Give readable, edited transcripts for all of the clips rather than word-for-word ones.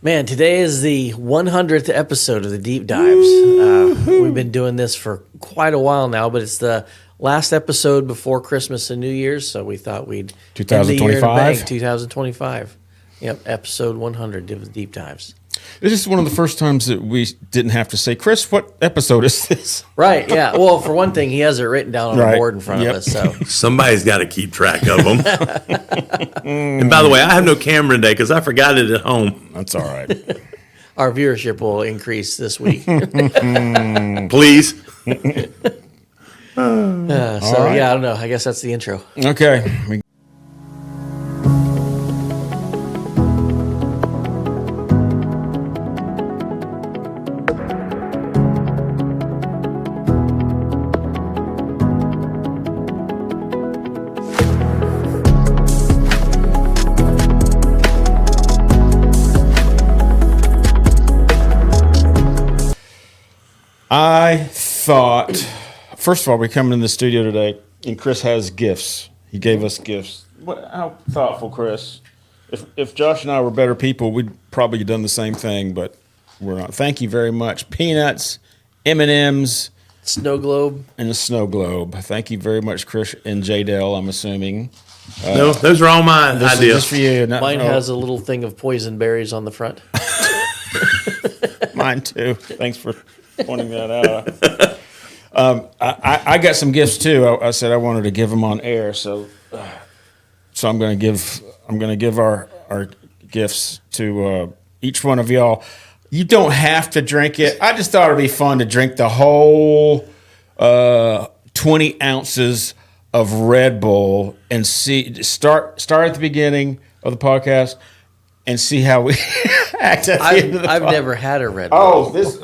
Man, today is the 100th episode of the Deep Dives. We've been doing this for quite a while now, but it's the last episode before Christmas and New Year's, so we thought we'd end the year in a bang. 2025. Yep, episode 100 of the Deep Dives. This is one of the first times that we didn't have to say, Chris, what episode is this? Right, yeah. Well, for one thing, he has it written down on a board in front of us. So somebody's got to keep track of them. And by the way, I have no camera today because I forgot it at home. That's all right. Our viewership will increase this week. Please. Right. Yeah, I don't know. I guess that's the intro. Okay. I thought, first of all, we come in the studio today, and Chris has gifts. He gave us gifts. How thoughtful, Chris. If Josh and I were better people, we'd probably done the same thing, but we're not. Thank you very much. Peanuts, M&Ms. Snow globe. And a snow globe. Thank you very much, Chris and J-Dell, I'm assuming. No, those are all my ideas. Just for you. Mine has a little thing of poison berries on the front. Mine too. Thanks for pointing that out. I got some gifts too. I said I wanted to give them on air, so I'm going to give our gifts to each one of y'all. You don't have to drink it. I just thought it'd be fun to drink the whole 20 ounces of Red Bull and start at the beginning of the podcast and see how we act at the end of the I've podcast. never had a Red Bull. Oh, this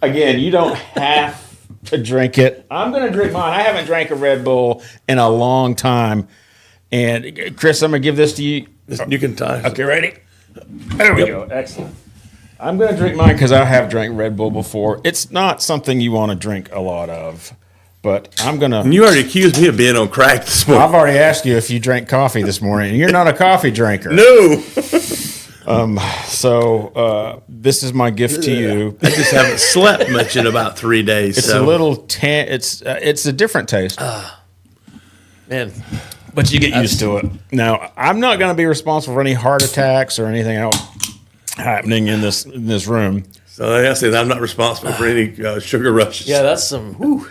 again. You don't have to drink it. I'm going to drink mine. I haven't drank a Red Bull in a long time. And Chris, I'm going to give this to you. You can tie. Okay, ready? There we go. Excellent. I'm going to drink mine because I have drank Red Bull before. It's not something you want to drink a lot of, but I'm going to. And you already accused me of being on crack this morning. I've already asked you if you drank coffee this morning, and you're not a coffee drinker. No. So this is my gift to you. I just haven't slept much in about 3 days. It's a little it's a different taste. Man. But you get used to it. Now, I'm not going to be responsible for any heart attacks or anything else happening in this room. So like I said, I'm not responsible for any sugar rushes. Yeah, that's some. Whew.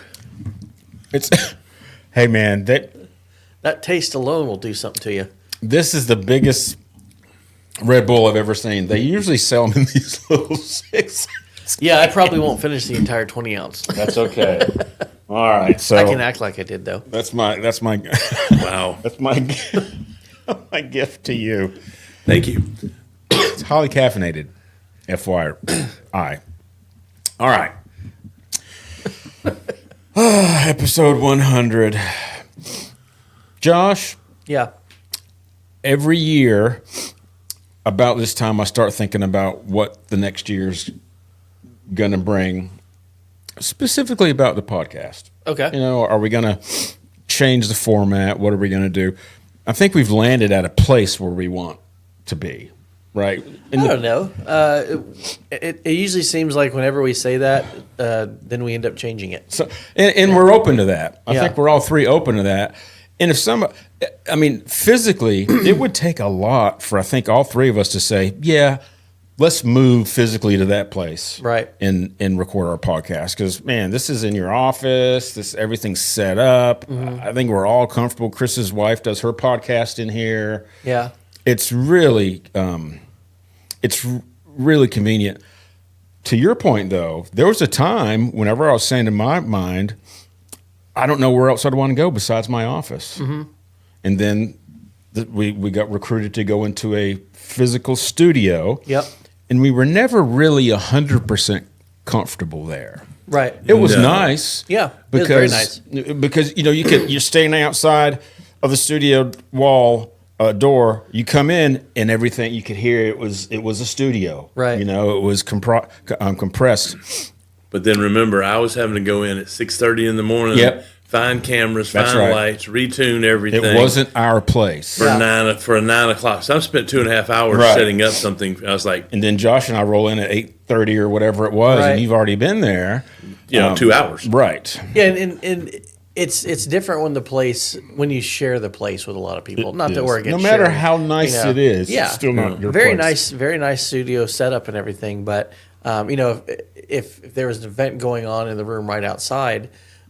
It's hey man, that taste alone will do something to you. This is the biggest Red Bull I've ever seen. They usually sell them in these little 6. Yeah, I probably won't finish the entire 20 ounce. That's okay. All right, so I can act like I did though. That's my Wow. That's my my gift to you. Thank you. It's highly caffeinated, FYI. All right. Episode 100. Josh, Yeah. every year about this time I start thinking about what the next year's going to bring, specifically about the podcast. Okay. You know, are we going to change the format? What are we going to do? I think we've landed at a place where we want to be, right? I don't know. It usually seems like whenever we say that, then we end up changing it. So, and we're open to that. I Yeah. think we're all three open to that. And physically, it would take a lot for, I think, all three of us to say, yeah, let's move physically to that place. Right. And record our podcast. Because, man, this is in your office. Everything's set up. Mm-hmm. I think we're all comfortable. Chris's wife does her podcast in here. Yeah. It's really convenient. To your point, though, there was a time whenever I was saying in my mind, I don't know where else I'd want to go besides my office. Mm-hmm. And then we got recruited to go into a physical studio. Yep. And we were never really 100% comfortable there. Right. It was nice. Yeah, it was very nice. Because you're standing outside of the studio wall door. You come in and everything you could hear. It was a studio. Right. It was compressed. But then remember, I was having to go in at 6:30 in the morning. Yep. find cameras, That's find right. lights, retune everything. It wasn't our place. for a 9 o'clock. So I spent 2.5 hours Right. setting up something. I was like, And then Josh and I roll in at 8:30 or whatever it was, Right. and you've already been there. 2 hours. Right. Yeah, and it's different when you share the place with a lot of people. Not It that is. we're against No matter sharing, how nice it is, yeah, it's still not your very place. very nice studio setup and everything. But if there was an event going on in the room right outside,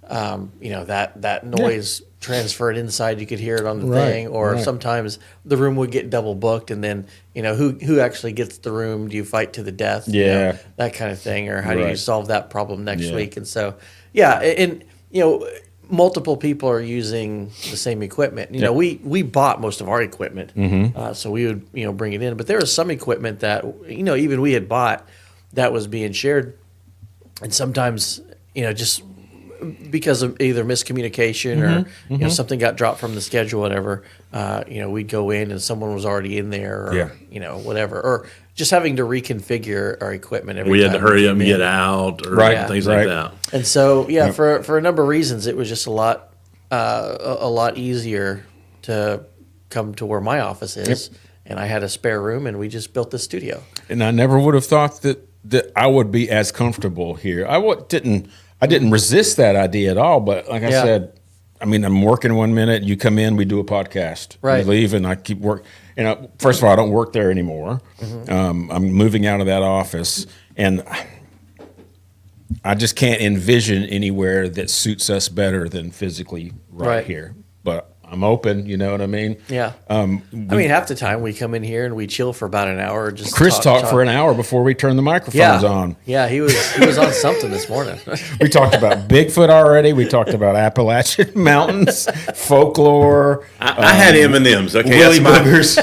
that noise transferred inside, you could hear it on the Right, thing, or right. sometimes the room would get double booked, and then who actually gets the room? Do you fight to the death? Yeah. That kind of thing, or how do you Right. solve that problem next Yeah. week? And so, and multiple people are using the same equipment. We bought most of our equipment, so we would bring it in. But there was some equipment that even we had bought that was being shared, and sometimes just because of either miscommunication or something got dropped from the schedule, whatever. We'd go in and someone was already in there, or whatever, or just having to reconfigure our equipment every We had time to hurry up came and in. get out, or Right, things right. like that. And so, for a number of reasons, it was just a lot easier to come to where my office is, and I had a spare room, and we just built the studio. And I never would have thought that I would be as comfortable here. I didn't resist that idea at all. But like I Yeah. said, I'm working 1 minute. You come in, we do a podcast. Right. You leave, and I keep work. First of all, I don't work there anymore. I'm moving out of that office, and I just can't envision anywhere that suits us better than physically right here. But I'm open. You know what I mean? Yeah. Half the time we come in here and we chill for about an hour. Just Chris talked for an hour before we turned the microphones on. Yeah, he was on something this morning. We talked about Bigfoot already. We talked about Appalachian mountains, folklore, I had M&Ms. Okay, Willy that's my- boogers.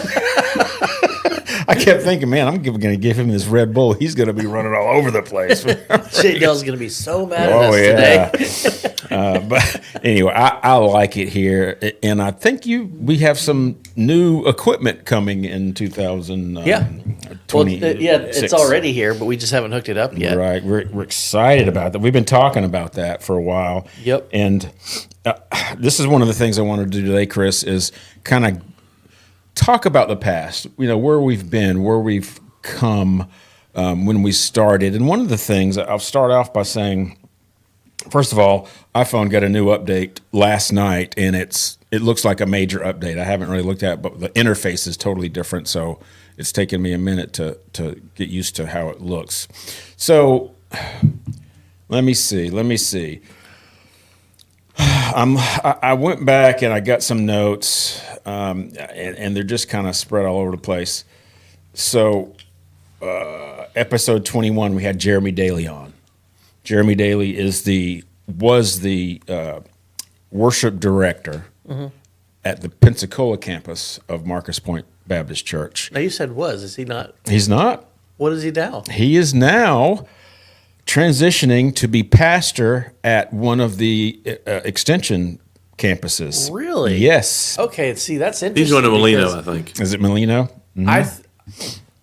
I kept thinking, man, I'm going to give him this Red Bull. He's going to be running all over the place. Jay Dell's going to be so mad at Oh, us yeah. today. But anyway, I like it here. And I think we have some new equipment coming in 2020. Yeah. Well, it's already here, but we just haven't hooked it up yet. Right. We're excited about that. We've been talking about that for a while. Yep. And this is one of the things I wanted to do today, Chris, is kind of talk about the past, where we've been, where we've come when we started. And one of the things, I'll start off by saying, first of all, iPhone got a new update last night, and it looks like a major update. I haven't really looked at it, but the interface is totally different, so it's taken me a minute to get used to how it looks. So let me see. I went back and I got some notes, and they're just kind of spread all over the place. So episode 21, we had Jeremy Daly on. Jeremy Daly was the worship director at the Pensacola campus of Marcus Point Baptist Church. Now you said is he not? He's not. What is he now? He is now transitioning to be pastor at one of the extension campuses. Really? Yes. Okay, see, that's interesting. He's going to Molino, because I think. Is it Molino?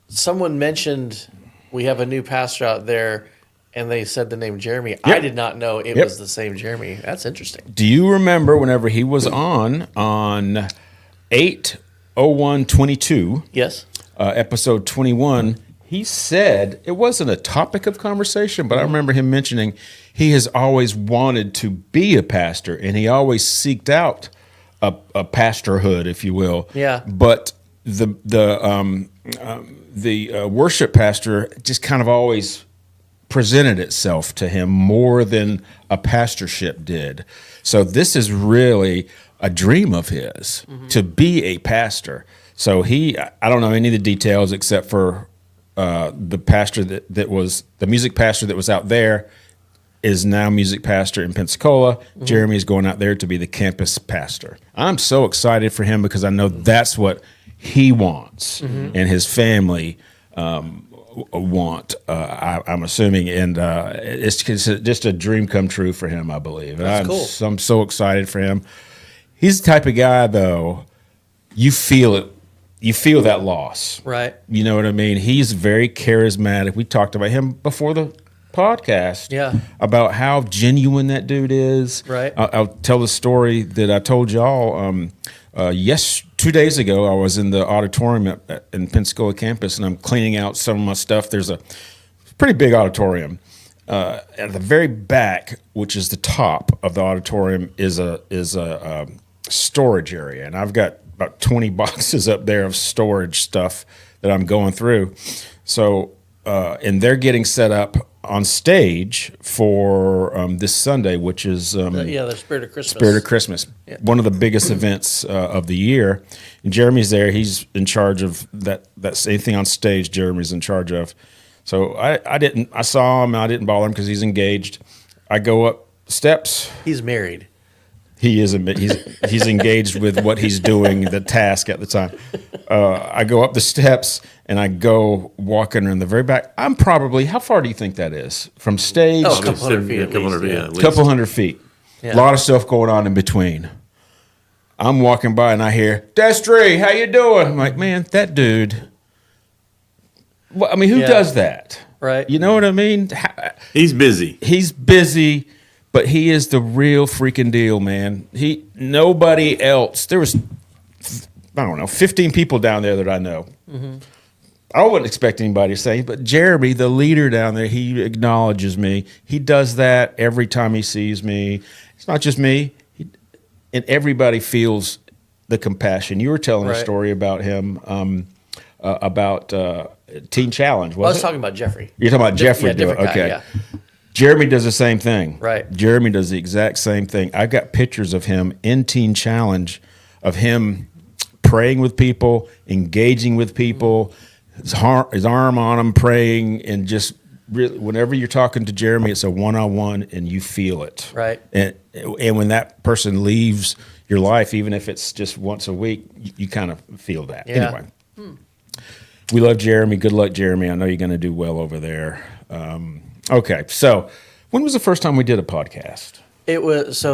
Someone mentioned we have a new pastor out there, and they said the name Jeremy. I did not know it was the same Jeremy. That's interesting. Do you remember whenever he was on 8/01/22? Yes. Episode 21, he said it wasn't a topic of conversation, but I remember him mentioning he has always wanted to be a pastor, and he always seeked out a pastorhood, if you will. Yeah. But the worship pastor just kind of always presented itself to him more than a pastorship did. So this is really a dream of his to be a pastor. So I don't know any of the details except for the pastor that was the music pastor that was out there is now music pastor in Pensacola. Jeremy is going out there to be the campus pastor. I'm so excited for him because I know that's what he wants and his family want. I'm assuming, and it's just a dream come true for him, I believe. That's cool. I'm so excited for him. He's the type of guy, though. You feel it. You feel that loss. Right. You know what I mean? He's very charismatic. We talked about him before the podcast Yeah. about how genuine that dude is. Right. I'll tell the story that I told y'all. 2 days ago, I was in the auditorium in Pensacola campus, and I'm cleaning out some of my stuff. There's a pretty big auditorium. At the very back, which is the top of the auditorium, is a storage area, and I've got about 20 boxes up there of storage stuff that I'm going through. So, and they're getting set up on stage for this Sunday, which is the Spirit of Christmas. Spirit of Christmas, one of the biggest events of the year. And Jeremy's there; he's in charge of that. That's anything on stage. Jeremy's in charge of. So I saw him. I didn't bother him because he's engaged. I go up steps. He's married. He is. He's engaged with what he's doing, the task at the time. I go up the steps and I go walking in the very back. I'm probably, how far do you think that is from stage? Oh, a couple hundred feet. A Couple hundred feet. Yeah. A lot of stuff going on in between. I'm walking by and I hear, Destry, how you doing? I'm like, man, that dude. Well, I mean, who does that? Right. You know what I mean? He's busy. He's busy, but he is the real freaking deal, man. Nobody else. There was, I don't know, 15 people down there that I know. Mm-hmm. I wouldn't expect anybody to say, but Jeremy, the leader down there, he acknowledges me. He does that every time he sees me. It's not just me. And everybody feels the compassion. You were telling a story about him, about Teen Challenge, I was talking about Jeffrey. You're talking about Jeffrey. Yeah, different guy, okay. yeah. Jeremy does the same thing. Right. Jeremy does the exact same thing. I've got pictures of him in Teen Challenge, of him praying with people, engaging with people, his arm on them, praying, and just really, whenever you're talking to Jeremy, it's a one-on-one, and you feel it. Right. And when that person leaves your life, even if it's just once a week, you kind of feel that. Yeah. Anyway. We love Jeremy. Good luck, Jeremy. I know you're going to do well over there. Okay, so when was the first time we did a podcast? It was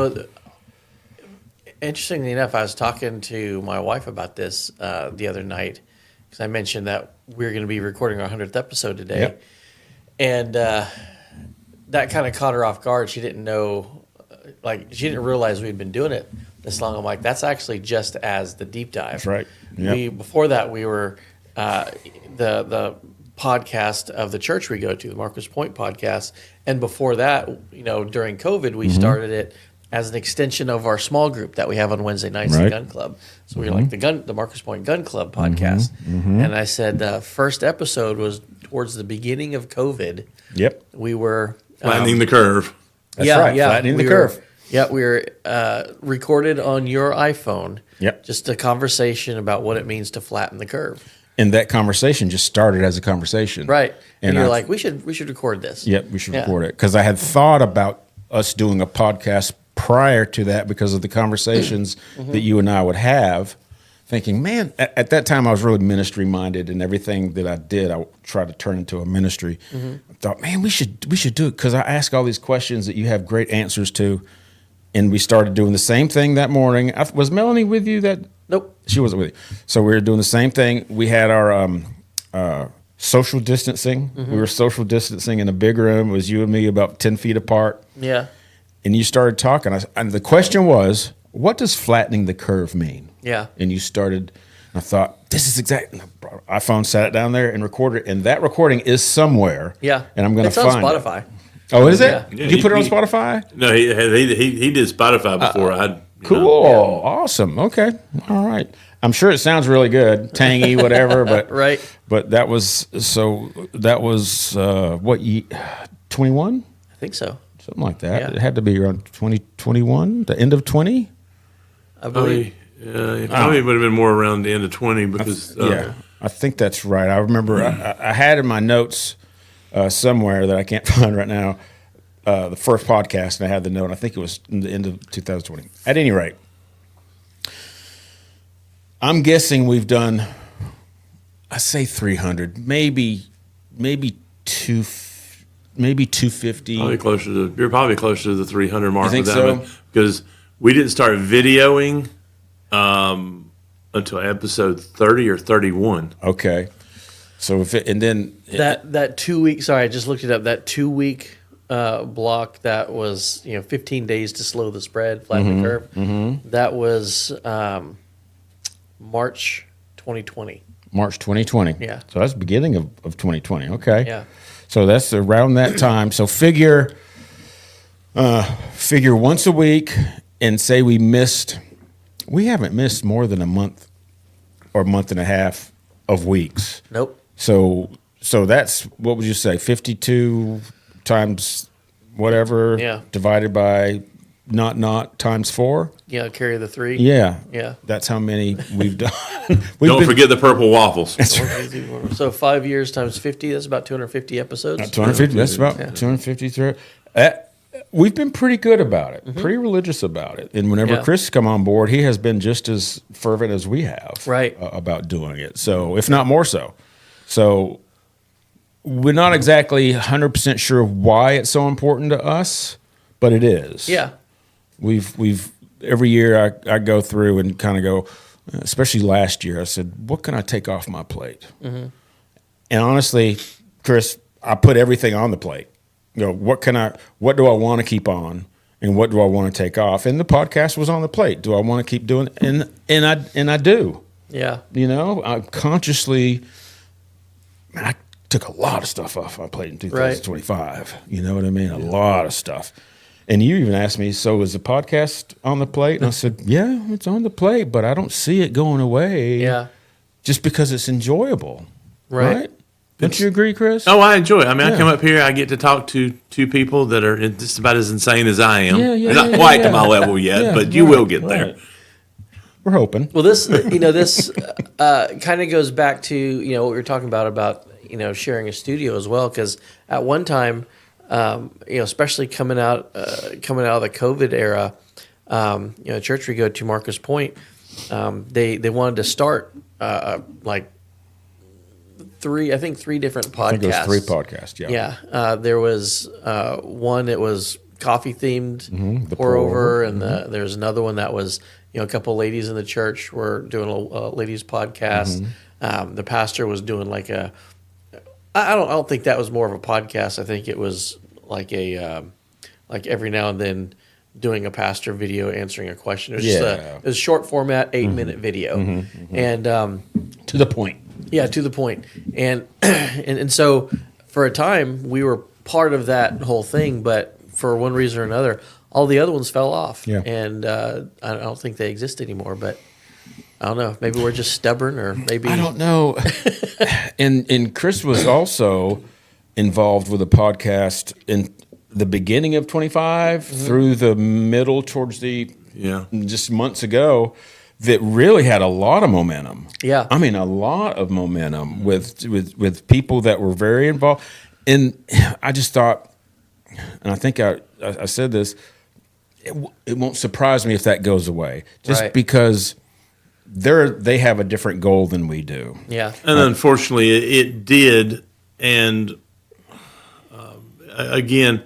interestingly enough, I was talking to my wife about this the other night because I mentioned that we were going to be recording our 100th episode today. Yep. And that kind of caught her off guard. She didn't know, she didn't realize we'd been doing it this long. I'm like, that's actually just as the deep dive. That's right. Yep. Before that, we were the podcast of the church we go to, the Marcus Point podcast. And before that, during COVID, we started it as an extension of our small group that we have on Wednesday nights, the Gun Club. So we were like the Marcus Point Gun Club podcast. And I said the first episode was towards the beginning of COVID. Yep. We were Flattening the curve. That's right. Flattening the curve. We were recorded on your iPhone. Yep. Just a conversation about what it means to flatten the curve. And that conversation just started as a conversation. Right. And you're I- like, we should record this. Yep, we should record it. Because I had thought about us doing a podcast prior to that because of the conversations that you and I would have, thinking, man, at that time I was really ministry minded, and everything that I did, I tried to turn into a ministry. I thought, man, we should do it because I ask all these questions that you have great answers to. And we started doing the same thing that morning. Was Melanie with you that? Nope. She wasn't with you. So we were doing the same thing. We had our social distancing. We were social distancing in a big room. It was you and me about 10 feet apart. Yeah. And you started talking. And the question was, what does flattening the curve mean? Yeah. And you started, and I thought, this is exactly, iPhone, sat it down there and recorded it. And that recording is somewhere. Yeah. And I'm going to It's on find Spotify. it. Oh, is it? Yeah. Did you put it on Spotify? No, he did Spotify before. Cool. Awesome. Okay. All right. I'm sure it sounds really good, tangy, whatever, but Right. But that was what, 21? I think so. Something like that. Yeah. It had to be around 2021, the end of 20. I believe. It probably would have been more around the end of 20 because Yeah, I think that's right. I remember I had in my notes somewhere that I can't find right now the first podcast, and I had the note. I think it was in the end of 2020. At any rate, I'm guessing we've done, I say 300, maybe 250. you're probably closer to the 300 mark. You think with that so? one, because we didn't start videoing until episode 30 or 31. Okay. So if it, and then that 2 week. Sorry, I just looked it up. That 2 week block that was 15 days to slow the spread, flatten the curve. Mm-hmm. That was March 2020. March 2020. Yeah. So that's the beginning of 2020. Okay. Yeah. So that's around that time. So figure once a week, and say we haven't missed more than a month or a month and a half of weeks. Nope. So that's, what would you say, 52 times whatever, Yeah. divided by not times 4? Yeah, carry the 3. Yeah. Yeah. That's how many we've done. Don't forget the purple waffles. So 5 years times 50, that's about 250 episodes. 250, that's about 253. We've been pretty good about it, pretty religious about it. And whenever Chris come on board, he has been just as fervent as we have about doing it. So, if not more so. So, we're not exactly 100% sure why it's so important to us, but it is. Yeah. We've every year I go through and kind of go, especially last year, I said, what can I take off my plate? Mm-hmm. And honestly, Chris, I put everything on the plate. What do I want to keep on, and what do I want to take off? And the podcast was on the plate. Do I want to keep doing it? And I do. Yeah. I consciously, I took a lot of stuff off my plate in 2025. Right. You know what I mean? A lot of stuff. And you even asked me, so is the podcast on the plate? And I said, yeah, it's on the plate, but I don't see it going away. Yeah. Just because it's enjoyable. Right? Don't you agree, Chris? Oh, I enjoy it. I mean, I come up here, I get to talk to two people that are just about as insane as I am. They're not quite to my level yet, but you will get there. We're hoping. Well, this kind of goes back to what we were talking about sharing a studio as well, because at one time, especially coming out of the COVID era, the church we go to, Marcus Point, they wanted to start three different podcasts. I think it was 3 podcasts. Yeah. Yeah. There was one that was coffee themed, the pour over, and there's another one that was a couple ladies in the church were doing a ladies podcast. The pastor was doing I don't think that was more of a podcast. I think it was like every now and then doing a pastor video answering a question. It was just it was short format, 8-minute video, and to the point. Yeah, to the point. And and so for a time we were part of that whole thing, but for one reason or another, all the other ones fell off. Yeah. And I don't think they exist anymore. But I don't know. Maybe we're just stubborn, or maybe I don't know. and Chris was also involved with a podcast in the beginning of 25 through the middle towards the just months ago. That really had a lot of momentum. Yeah, I mean a lot of momentum with people that were very involved. And I just thought, and I think I said this, it won't surprise me if that goes away, just because they have a different goal than we do. Yeah, and unfortunately it did. And again,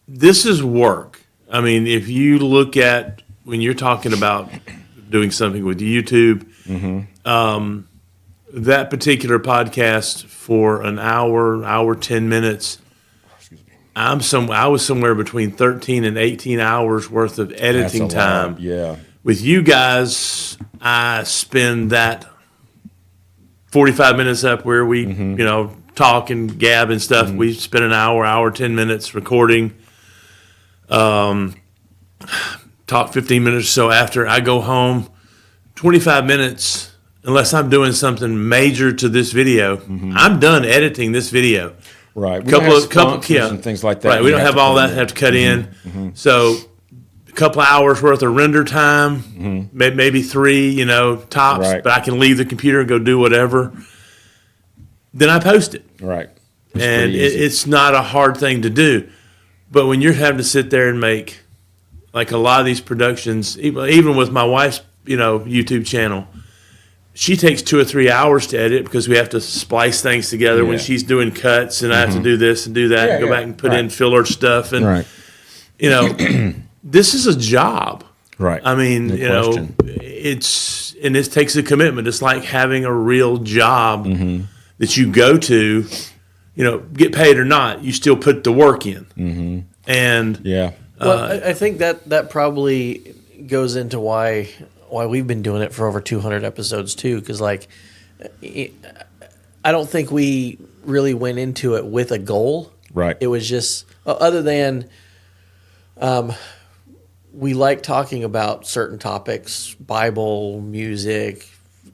this is work. I mean, if you look at when you're talking about doing something with YouTube, that particular podcast for an hour 10 minutes, I was somewhere between 13 and 18 hours worth of editing time. Lot. Yeah. With you guys, I spend that 45 minutes up where we, talk and gab and stuff. We spend an hour 10 minutes recording. Talk 15 minutes or so after I go home. 25 minutes, unless I'm doing something major to this video, I'm done editing this video. Right. Couple and things like that. Right. We don't have all that have to cut in. So a couple of hours worth of render time, maybe 3, tops. Right. But I can leave the computer and go do whatever. Then I post it. Right. And it's not a hard thing to do. But when you're having to sit there and make like a lot of these productions, even with my wife's, YouTube channel, she takes 2 or 3 hours to edit because we have to splice things together when she's doing cuts, and I have to do this and do that, and go back and put in filler stuff, and this is a job. Right. I mean, it takes a commitment. It's like having a real job that you go to, get paid or not, you still put the work in. Mm-hmm. And yeah. Well, I think that probably goes into why we've been doing it for over 200 episodes too, because I don't think we really went into it with a goal. Right. It was just other than we like talking about certain topics, Bible, music,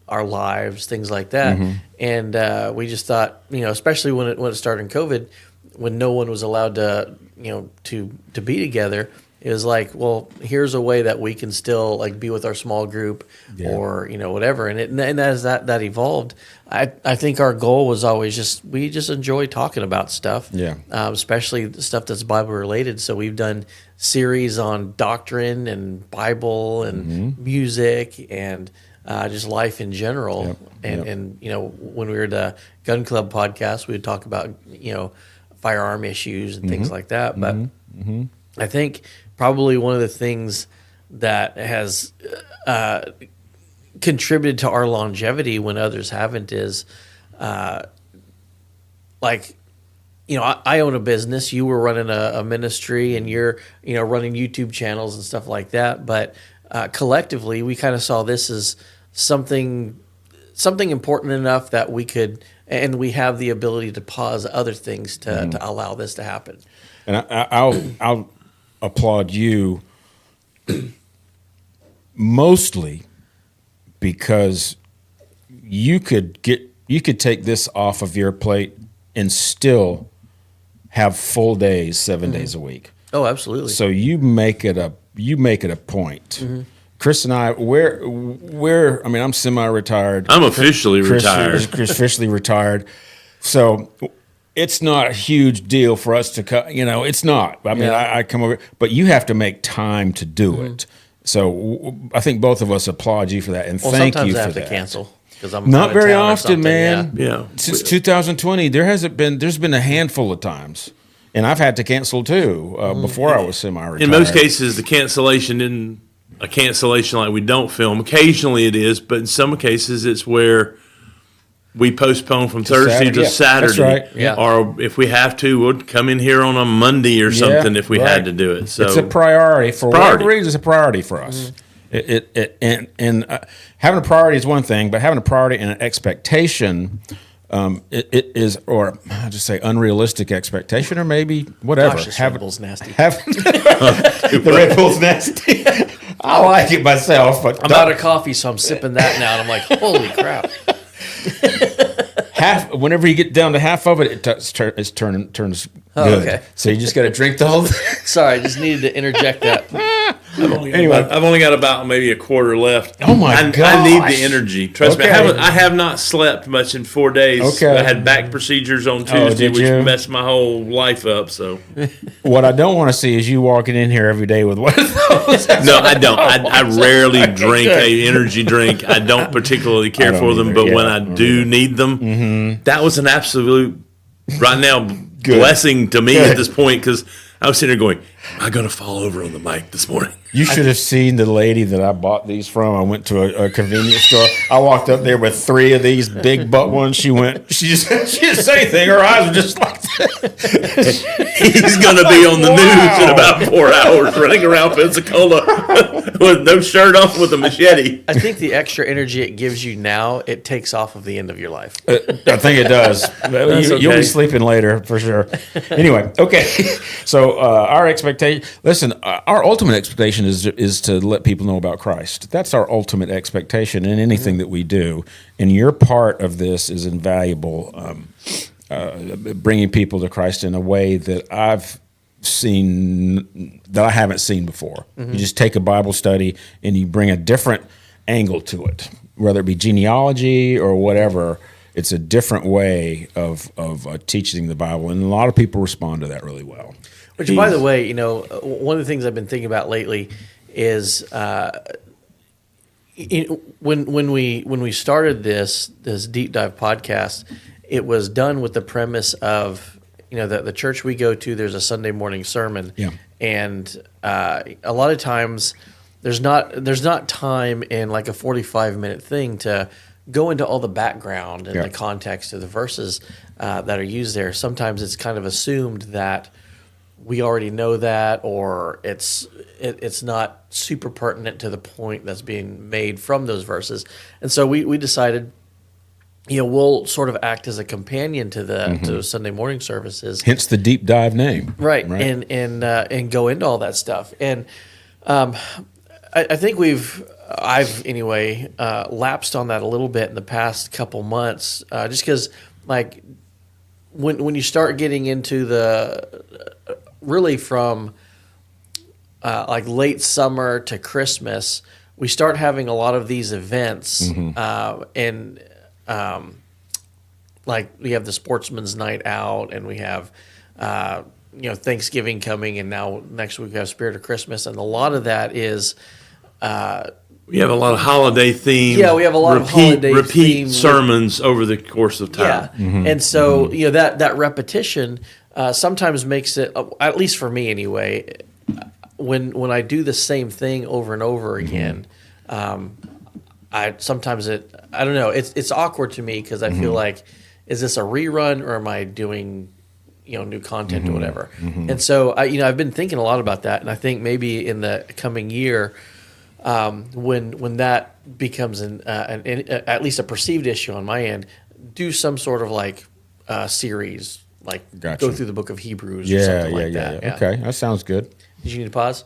our lives, things like that. Mm-hmm. And we just thought, especially when it started in COVID, when no one was allowed to be together, it was like, well, here's a way that we can still be with our small group or whatever. And as that evolved, I think our goal was always we just enjoy talking about stuff. Yeah. Especially the stuff that's Bible related. So we've done series on doctrine and Bible and music and just life in general. Yep. And when we were the Gun Club podcast, we would talk about firearm issues and things like that. But I think probably one of the things that has contributed to our longevity when others haven't is I own a business. You were running a ministry, and you're running YouTube channels and stuff like that. But collectively, we kind of saw this as something important enough that we could, and we have the ability to pause other things to allow this to happen. And I'll applaud you mostly because you could take this off of your plate and still have full days, 7 days a week. Oh, absolutely. So you make it a point. Chris and I, I'm semi-retired. I'm officially retired. Chris officially retired. So it's not a huge deal for us to cut. It's not. I come over, but you have to make time to do it. So I think both of us applaud you for that, and thank you for that. Sometimes I have to cancel because I'm not out of very town or often, something. man. Yeah. Since 2020, there's been a handful of times, and I've had to cancel too before I was semi-retired. In most cases, the cancellation isn't a cancellation like we don't film. Occasionally it is, but in some cases it's where we postpone from Thursday to Saturday. That's right. Yeah. Or if we have to, we'll come in here on a Monday or something if we had to do it. So it's a priority for whatever reason. It's a priority for us. Having a priority is one thing, but having a priority and an expectation, it is, or I'll just say unrealistic expectation, or maybe whatever. Gosh, this Red Bull's nasty. The Red Bull's nasty. I like it myself, but I'm out of coffee, so I'm sipping that now, and I'm like, holy crap. Whenever you get down to half of it, turns good. Okay. So you just got to drink the whole thing. Sorry, I just needed to interject that. I've only got about maybe a quarter left. Oh my gosh. I need the energy. Trust me, Okay. I have not slept much in 4 days. Okay. I had back procedures on Tuesday, did which you? messed my whole life up. So What I don't want to see is you walking in here every day with one of those. no, I don't. I rarely drink a energy drink. I don't particularly care don't for them, either. but Yeah. when I do need them, that was an absolute right now blessing to me at this point, because I was sitting there going, "Am I going to fall over on the mic this morning?" You should have seen the lady that I bought these from. I went to a convenience store. I walked up there with 3 of these big butt ones. She didn't say anything. Her eyes were just like that. He's going to be on the news in about 4 hours, running around Pensacola with no shirt on with a machete. I think the extra energy it gives you now, it takes off of the end of your life. I think it does. You'll okay. be sleeping later for sure. Anyway, okay. So our expectation. Listen, our ultimate expectation is to let people know about Christ. That's our ultimate expectation in anything that we do. And your part of this is invaluable. Bringing people to Christ in a way that I haven't seen before. You just take a Bible study and you bring a different angle to it, whether it be genealogy or whatever. It's a different way of teaching the Bible, and a lot of people respond to that really well. Which, by the way, one of the things I've been thinking about lately is when we started this deep dive podcast, it was done with the premise of the church we go to. There's a Sunday morning sermon, and a lot of times there's not time in like a 45-minute thing to go into all the background and the context of the verses that are used there, sometimes it's kind of assumed that we already know that, or it's not super pertinent to the point that's being made from those verses. And so we decided, we'll sort of act as a companion to the Sunday morning services. Hence the deep dive name, right? And go into all that stuff. And I think I've anyway lapsed on that a little bit in the past couple months, just because like when you start getting into really from like late summer to Christmas, we start having a lot of these events, and like we have the Sportsman's Night Out, and we have Thanksgiving coming, and now next week we have Spirit of Christmas, and a lot of that is. We have a lot of holiday themes. Yeah, we have a lot of holiday repeat sermons over the course of time. Yeah, and so that repetition sometimes makes it, at least for me anyway, when I do the same thing over and over again, I don't know, it's awkward to me because I feel like, is this a rerun or am I doing new content or whatever? And so I've been thinking a lot about that, and I think maybe in the coming year. When that becomes at least a perceived issue on my end, do some sort of like series, like go through the book of Hebrews or something like that. Yeah. Okay, that sounds good. Did you need to pause?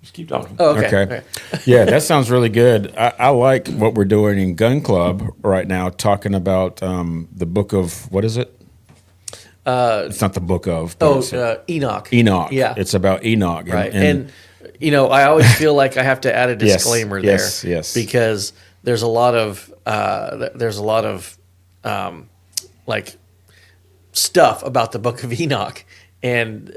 Just keep talking. Oh, okay. Yeah, that sounds really good. I like what we're doing in Gun Club right now, talking about the book of, what is it? It's not the book of. Enoch. Enoch. Yeah. It's about Enoch. Right. And I always feel like I have to add a disclaimer there. Yes. Because there's a lot of like stuff about the book of Enoch, and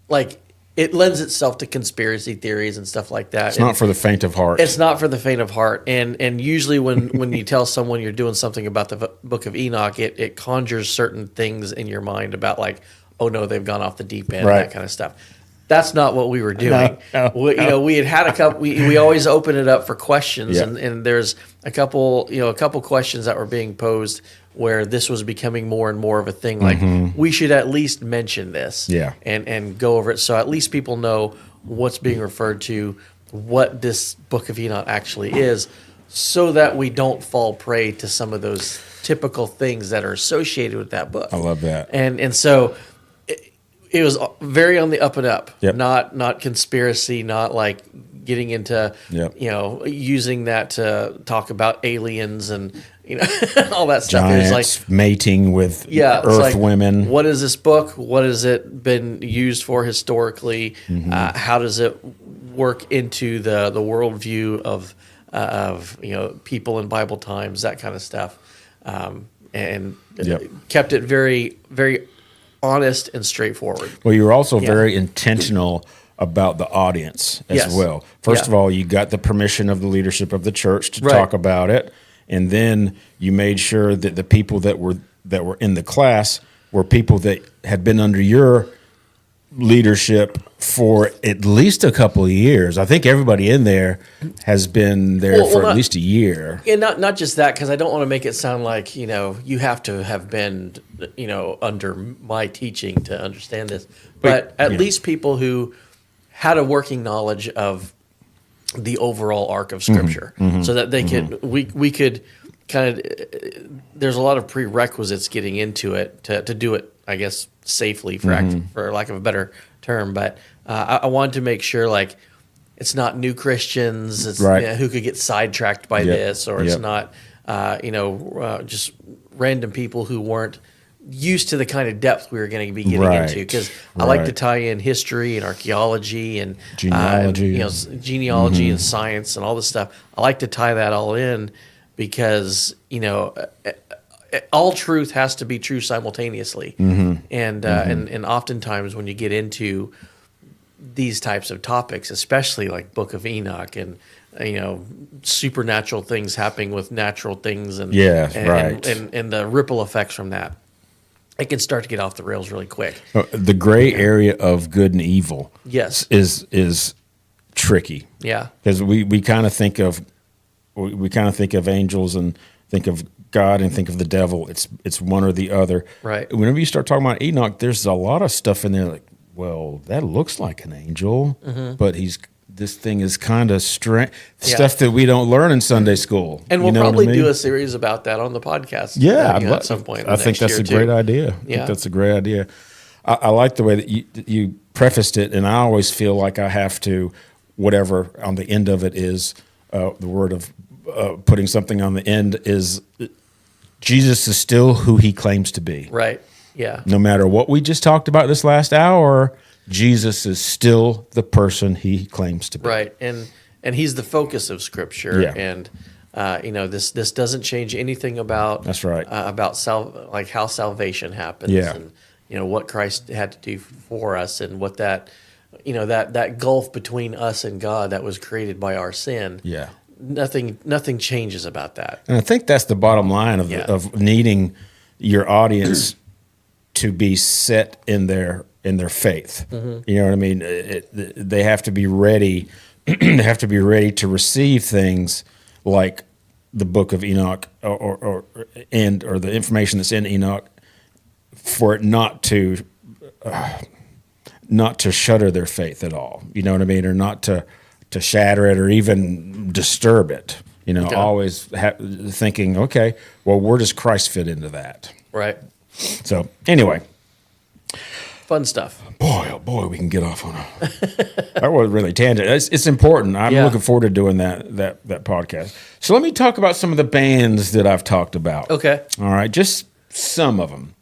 like it lends itself to conspiracy theories and stuff like that. It's not for the faint of heart. It's not for the faint of heart. And usually when you tell someone you're doing something about the book of Enoch, it conjures certain things in your mind about like, oh no, they've gone off the deep end, that kind of stuff. That's not what we were doing. No. We had a couple. We always open it up for questions, and there's a couple questions that were being posed where this was becoming more and more of a thing. Like we should at least mention this, and go over it, so at least people know what's being referred to, what this Book of Enoch actually is, so that we don't fall prey to some of those typical things that are associated with that book. I love that, and so. It was very on the up and up, not conspiracy, not like getting into, using that to talk about aliens and, all that stuff. Giants, it was like mating with earth women. What is this book? What has it been used for historically? How does it work into the worldview of people in Bible times, that kind of stuff. And kept it very, very honest and straightforward. Well, you were also very intentional about the audience as well. First of all, you got the permission of the leadership of the church to talk about it, and then you made sure that the people that were in the class were people that had been under your leadership for at least a couple of years. I think everybody in there has been there for at least a year. And not just that, because I don't want to make it sound like, you have to have been, under my teaching to understand this. But at least people who had a working knowledge of the overall arc of Scripture, so that they could, we could kind of, there's a lot of prerequisites getting into it to do it, I guess, safely, for lack of a better term. But I wanted to make sure, like, it's not new Christians who could get sidetracked by this, or it's not, just random people who weren't used to the kind of depth we were going to be getting into. Because I like to tie in history and archaeology and genealogy and science and all this stuff. I like to tie that all in because, all truth has to be true simultaneously. And oftentimes when you get into these types of topics, especially like Book of Enoch and, supernatural things happening with natural things and the ripple effects from that, it can start to get off the rails really quick. The gray area of good and evil is tricky. Yeah. Because we kind of think of we kind of think of angels and think of God and think of the devil. It's one or the other. Right. Whenever you start talking about Enoch, there's a lot of stuff in there like, well, that looks like an angel, but this thing is kind of stuff that we don't learn in Sunday school. And we'll probably do a series about that on the podcast. Yeah, at some point. I think that's a great idea. I think that's a great idea. I like the way that you prefaced it, and I always feel like I have to, whatever on the end of it is, the word of putting something on the end is Jesus is still who he claims to be. Right. Yeah. No matter what we just talked about this last hour, Jesus is still the person he claims to be. Right. And he's the focus of Scripture. Yeah. And this doesn't change anything about That's right. About like how salvation happens. Yeah. And what Christ had to do for us, and what that that gulf between us and God that was created by our sin. Yeah. Nothing changes about that. And I think that's the bottom line of needing your audience to be set in their faith. You know what I mean? They have to be ready. They have to be ready to receive things like the book of Enoch or the information that's in Enoch, for it not to shudder their faith at all. You know what I mean? Or not to shatter it or even disturb it. Always thinking, okay, well, where does Christ fit into that? Right. So anyway, fun stuff. Boy, oh boy, we can get off on that was really tangent. It's important. I'm looking forward to doing that podcast. So let me talk about some of the bands that I've talked about. Okay. All right, just some of them.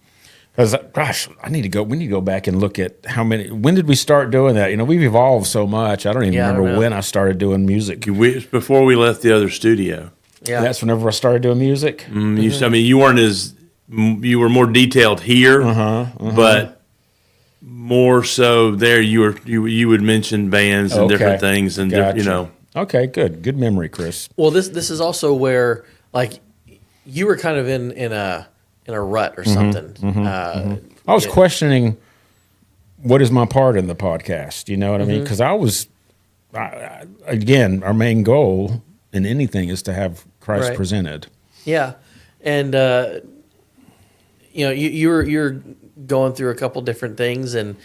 Because, gosh, we need to go back and look at when did we start doing that? We've evolved so much. I don't even remember when I started doing music. Before we left the other studio. Yeah. That's whenever I started doing music? You weren't you were more detailed here, but more so there you would mention bands and different things and gotcha. Okay, good memory, Chris. Well, this is also where like you were kind of in a rut or something. I was questioning what is my part in the podcast. You know what I mean? Because again, our main goal in anything is to have Christ presented. Yeah, and you're going through a couple different things, and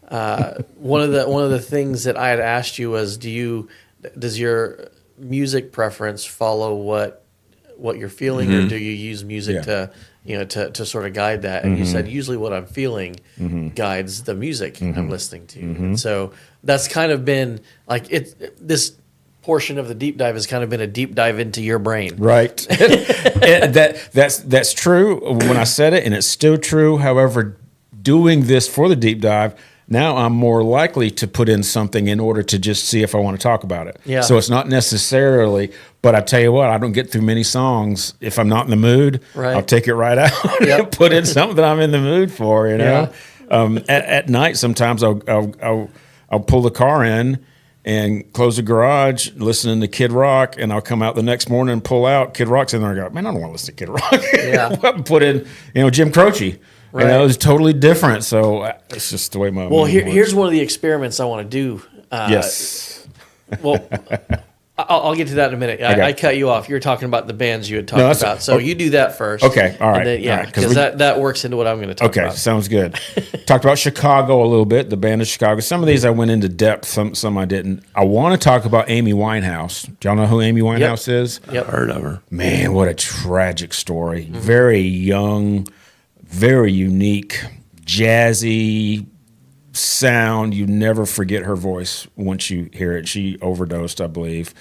one of the things that I had asked you was, does your music preference follow what you're feeling, or do you use music to sort of guide that? And you said usually what I'm feeling guides the music I'm listening to, and so that's kind of been like this portion of the deep dive has kind of been a deep dive into your brain. Right. That's true when I said it, and it's still true. However, doing this for the deep dive, now I'm more likely to put in something in order to just see if I want to talk about it. Yeah. So it's not necessarily, but I tell you what, I don't get through many songs if I'm not in the mood. Right. I'll take it right out and put in something that I'm in the mood for, Yeah. At night, sometimes I'll pull the car in and close the garage, listening to Kid Rock, and I'll come out the next morning and pull out Kid Rock's in there and go, man, I don't want to listen to Kid Rock. Yeah. Put in, Jim Croce. Right. It's totally different. So it's just the way my Well, here's one of the experiments I want to do. Yes. Well, I'll get to that in a minute. I cut you off. You were talking about the bands you had talked about. So you do that first. Okay. All right. Because that works into what I'm going to talk about. Okay. Sounds good. Talked about Chicago a little bit, the band of Chicago. Some of these I went into depth, some I didn't. I want to talk about Amy Winehouse. Do y'all know who Amy Winehouse is? Yep. Heard of her. Man, what a tragic story. Very young, very unique, jazzy sound. You never forget her voice once you hear it. She overdosed, I believe.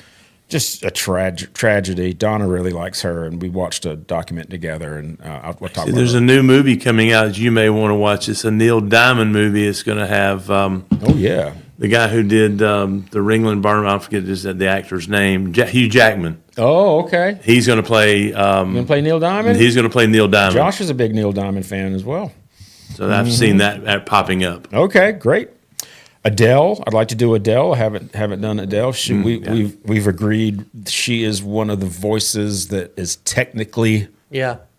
Just a tragedy. Donna really likes her, and we watched a document together. And we'll talk about there's a new movie coming out that you may want to watch. It's a Neil Diamond movie. It's going to have the guy who did the Ringling Barn. I forget the actor's name. Hugh Jackman. Oh, okay. He's going to play. Going to play Neil Diamond. He's going to play Neil Diamond. Josh is a big Neil Diamond fan as well. So I've seen that popping up. Okay, great. Adele, I'd like to do Adele. I haven't done Adele. We've agreed she is one of the voices that is technically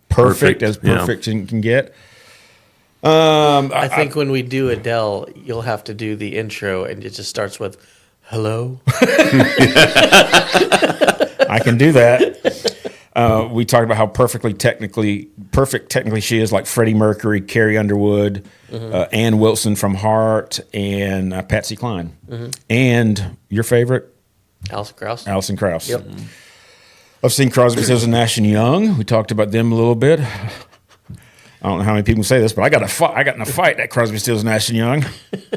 perfect as perfect can get. I think when we do Adele, you'll have to do the intro, and it just starts with "Hello." I can do that. We talked about how perfect technically she is, like Freddie Mercury, Carrie Underwood, Ann Wilson from Heart, and Patsy Cline. And your favorite? Alison Krauss. Yep. I've seen Crosby, Stills, and Nash and Young. We talked about them a little bit. I don't know how many people say this, but I got in a fight at Crosby, Stills, Nash and Young.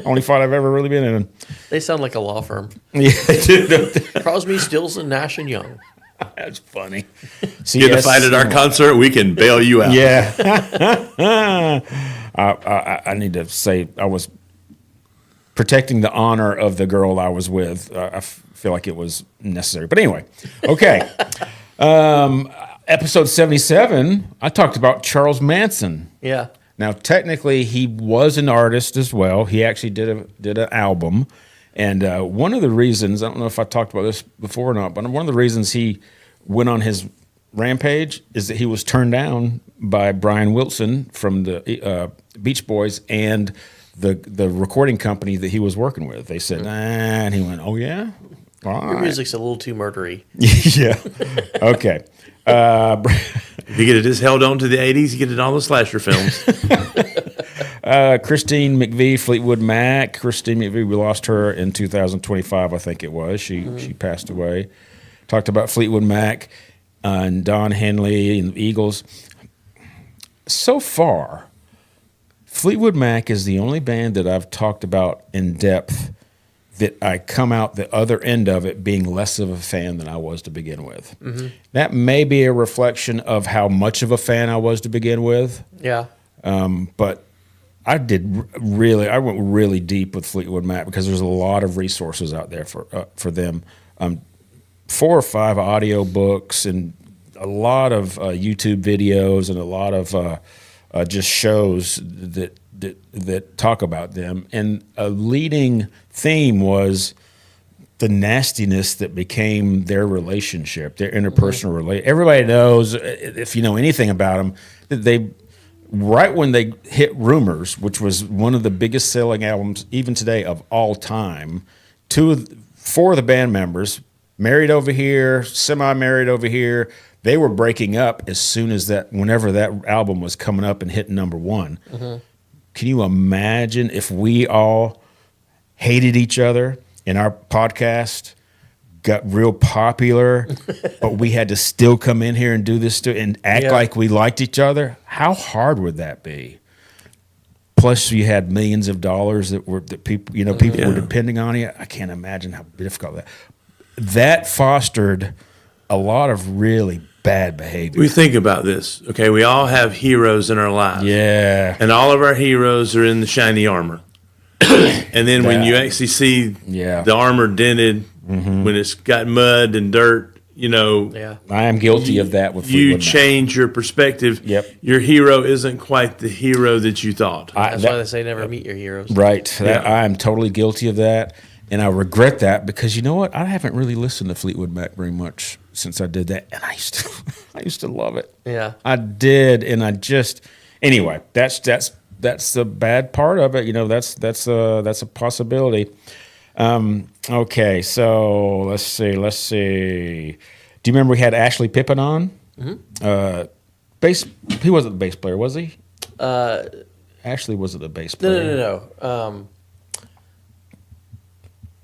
Only fight I've ever really been in. They sound like a law firm. Yeah, they do. Crosby, Stills, and Nash and Young. That's funny. Get a fight at our concert, we can bail you out. Yeah. I need to say I was protecting the honor of the girl I was with. I feel like it was necessary. But anyway, okay. Episode 77, I talked about Charles Manson. Yeah. Now, technically, he was an artist as well. He actually did an album. And one of the reasons, I don't know if I talked about this before or not, but one of the reasons he went on his rampage is that he was turned down by Brian Wilson from the Beach Boys and the recording company that he was working with. They said, nah, and he went, oh, yeah? All Your right. music's a little too murdery. Yeah. Okay. If you get it just held on to the 80s, you get it in all the slasher films. Christine McVie, Fleetwood Mac. Christine McVie, we lost her in 2025, I think it was. She passed away. Talked about Fleetwood Mac and Don Henley and the Eagles. So far, Fleetwood Mac is the only band that I've talked about in depth that I come out the other end of it being less of a fan than I was to begin with. That may be a reflection of how much of a fan I was to begin with. Yeah. But I went really deep with Fleetwood Mac because there's a lot of resources out there for them. 4 or 5 audio books and a lot of YouTube videos and a lot of just shows that talk about them. And a leading theme was the nastiness that became their relationship, their interpersonal relationship. Everybody knows, if you know anything about them, that they, right when they hit Rumors, which was one of the biggest selling albums even today of all time, 4 of the band members, married over here, semi-married over here, they were breaking up as soon as whenever that album was coming up and hitting number 1. Can you imagine if we all hated each other and our podcast got real popular, but we had to still come in here and do this and act like we liked each other? How hard would that be? Plus, you had millions of dollars that people were depending on you. I can't imagine how difficult that fostered a lot of really bad behavior. We think about this. Okay, we all have heroes in our lives. Yeah. And all of our heroes are in the shiny armor. And then when you actually see the armor dented, when it's got mud and dirt, I am guilty of that with Fleetwood Mac. change your perspective. Yep. Your hero isn't quite the hero that you thought. That's why they say never meet your heroes. Right. I am totally guilty of that. And I regret that because you know what? I haven't really listened to Fleetwood Mac very much since I did that, and I used to love it. Yeah, I did, and anyway. That's the bad part of it. That's a possibility. Okay, so let's see. Do you remember we had Ashley Pippin on? He wasn't the bass player, was he? Ashley wasn't the bass player. No.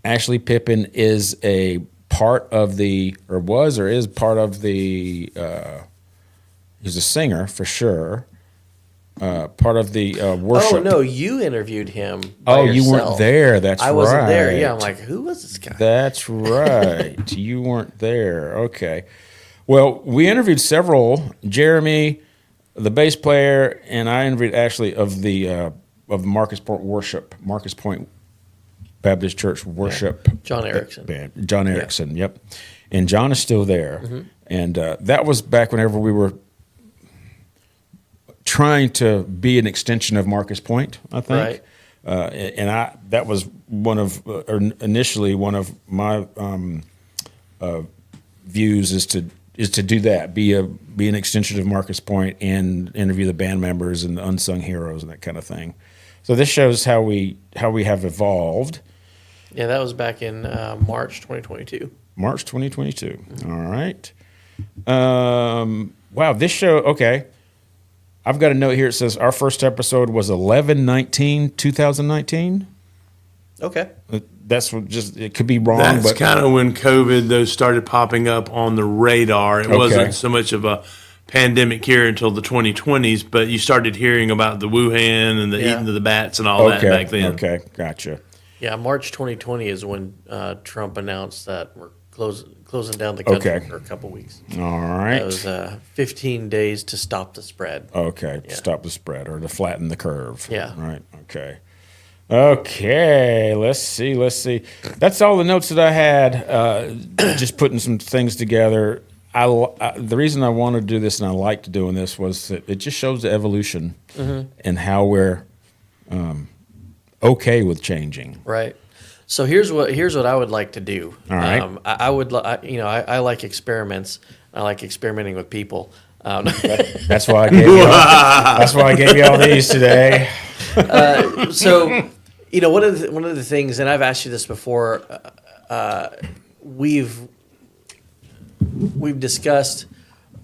Ashley Pippin is a part of is part of the, he's a singer for sure, part of the worship. Oh, no, you interviewed him you weren't there, that's right. I wasn't there, yeah, I'm like, who was this guy? That's right, you weren't there, okay. Well, we interviewed several, Jeremy, the bass player, and I interviewed Ashley of the Marcus Point Baptist Church worship. John Erickson. Band. John Erickson, yep. And John is still there. And that was back whenever we were trying to be an extension of Marcus Point, I think. Right. That was initially one of my views is to do that, be an extension of Marcus Point and interview the band members and the unsung heroes and that kind of thing. So this shows how we have evolved. Yeah, that was back in March 2022. March 2022. All right. Wow, this show, okay. I've got a note here. It says our first episode was 11/19/2019. Okay. That's what just, it could be wrong. That's but kind of when COVID, those started popping up on the radar. It wasn't so much of a pandemic here until the 2020s, but you started hearing about the Wuhan and the eating of the bats and all that back then. Okay, gotcha. Yeah, March 2020 is when Trump announced that we're closing down the country for a couple weeks. All right. It was 15 days to stop the spread. Okay, stop the spread or to flatten the curve. Yeah. Right, okay. Okay, let's see. That's all the notes that I had, just putting some things together. The reason I wanted to do this and I liked doing this was that it just shows the evolution and how we're okay with changing. Right. So here's what I would like to do. All right. I like experiments. I like experimenting with people. That's why I gave you all these today. So, one of the things, and I've asked you this before, we've discussed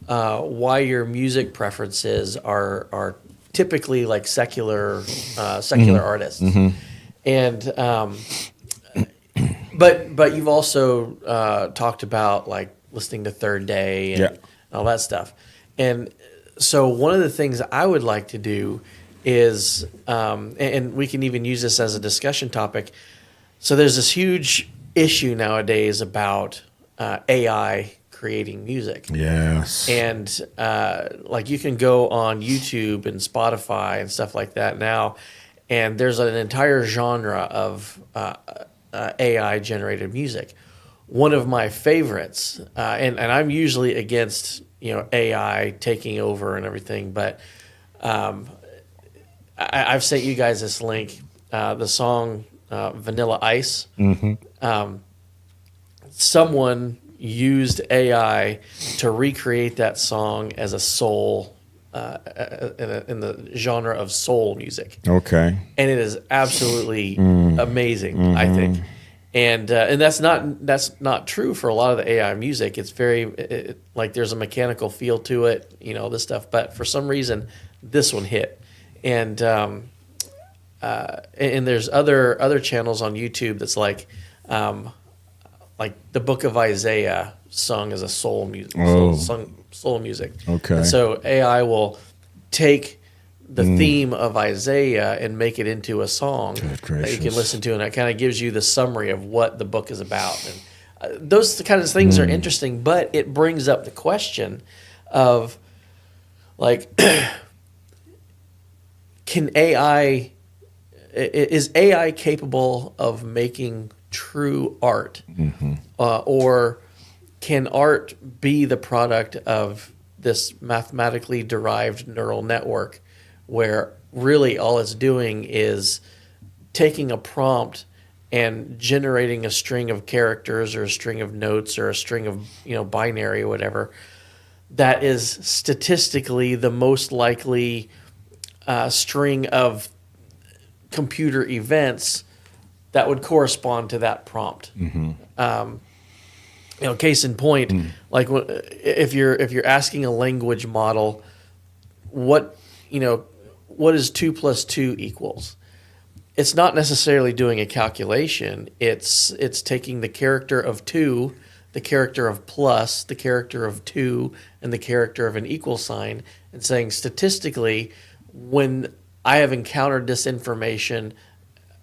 why your music preferences are typically like secular artists, and but you've also talked about like listening to Third Day and all that stuff, and so one of the things I would like to do is, and we can even use this as a discussion topic. So there's this huge issue nowadays about AI creating music. Yes. And like you can go on YouTube and Spotify and stuff like that now, and there's an entire genre of AI generated music. One of my favorites, and I'm usually against AI taking over and everything, but I've sent you guys this link, the song Vanilla Ice. Someone used AI to recreate that song as a soul, in the genre of soul music. Okay. And it is absolutely amazing, I think. And that's not true for a lot of the AI music. It's very like there's a mechanical feel to it, this stuff. But for some reason, this one hit. And there's other channels on YouTube that's like the Book of Isaiah sung as a soul music. Soul music. Okay. And so AI will take the theme of Isaiah and make it into a song that you can listen to, and that kind of gives you the summary of what the book is about. And those kind of things are interesting, but it brings up the question of like, is AI capable of making true art? Or can art be the product of this mathematically derived neural network where really all it's doing is taking a prompt and generating a string of characters or a string of notes or a string of binary or whatever that is statistically the most likely string of computer events that would correspond to that prompt. Case in point, like if you're asking a language model, what is 2 + 2 equals? It's not necessarily doing a calculation. It's taking the character of 2, the character of plus, the character of 2, and the character of an equal sign, and saying statistically, when I have encountered this information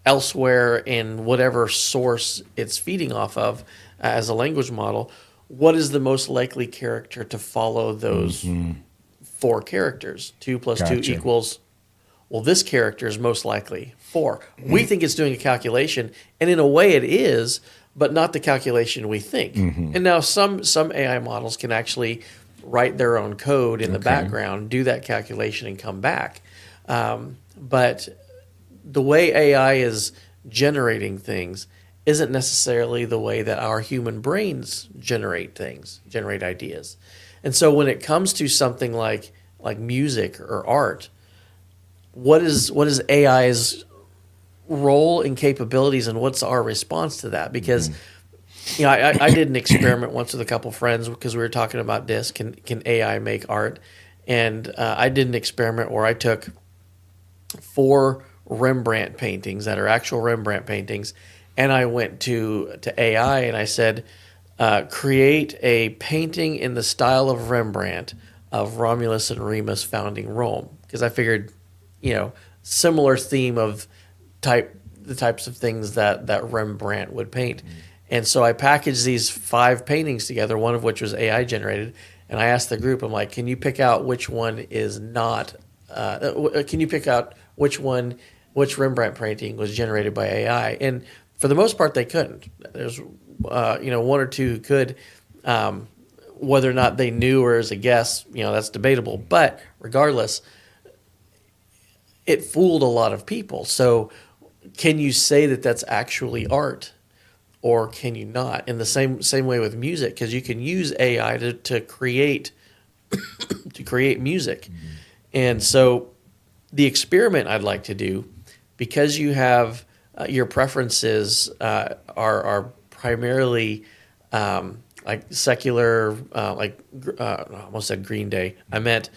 elsewhere in whatever source it's feeding off of as a language model, what is the most likely character to follow those 4 characters? 2 + 2 equals, well, this character is most likely 4. We think it's doing a calculation, and in a way it is, but not the calculation we think. And now some AI models can actually write their own code in the background, do that calculation, and come back. But the way AI is generating things isn't necessarily the way that our human brains generate ideas. And so when it comes to something like music or art, what is AI's role and capabilities, and what's our response to that? Because I did an experiment once with a couple friends because we were talking about this. Can AI make art? And I did an experiment where I took 4 Rembrandt paintings that are actual Rembrandt paintings, and I went to AI and I said, create a painting in the style of Rembrandt of Romulus and Remus founding Rome, because I figured, similar theme of the types of things that Rembrandt would paint. And so I packaged these 5 paintings together, one of which was AI generated, and I asked the group, I'm like, can you pick out which one is not, can you pick out which Rembrandt painting was generated by AI? And for the most part, they couldn't. There's, 1 or 2 who could. Whether or not they knew or as a guess, that's debatable. But regardless, it fooled a lot of people. So can you say that that's actually art, or can you not? In the same way with music, because you can use AI to create to create music. Mm-hmm. And so the experiment I'd like to do, because you have your preferences are primarily like secular, I almost said Green Day. I meant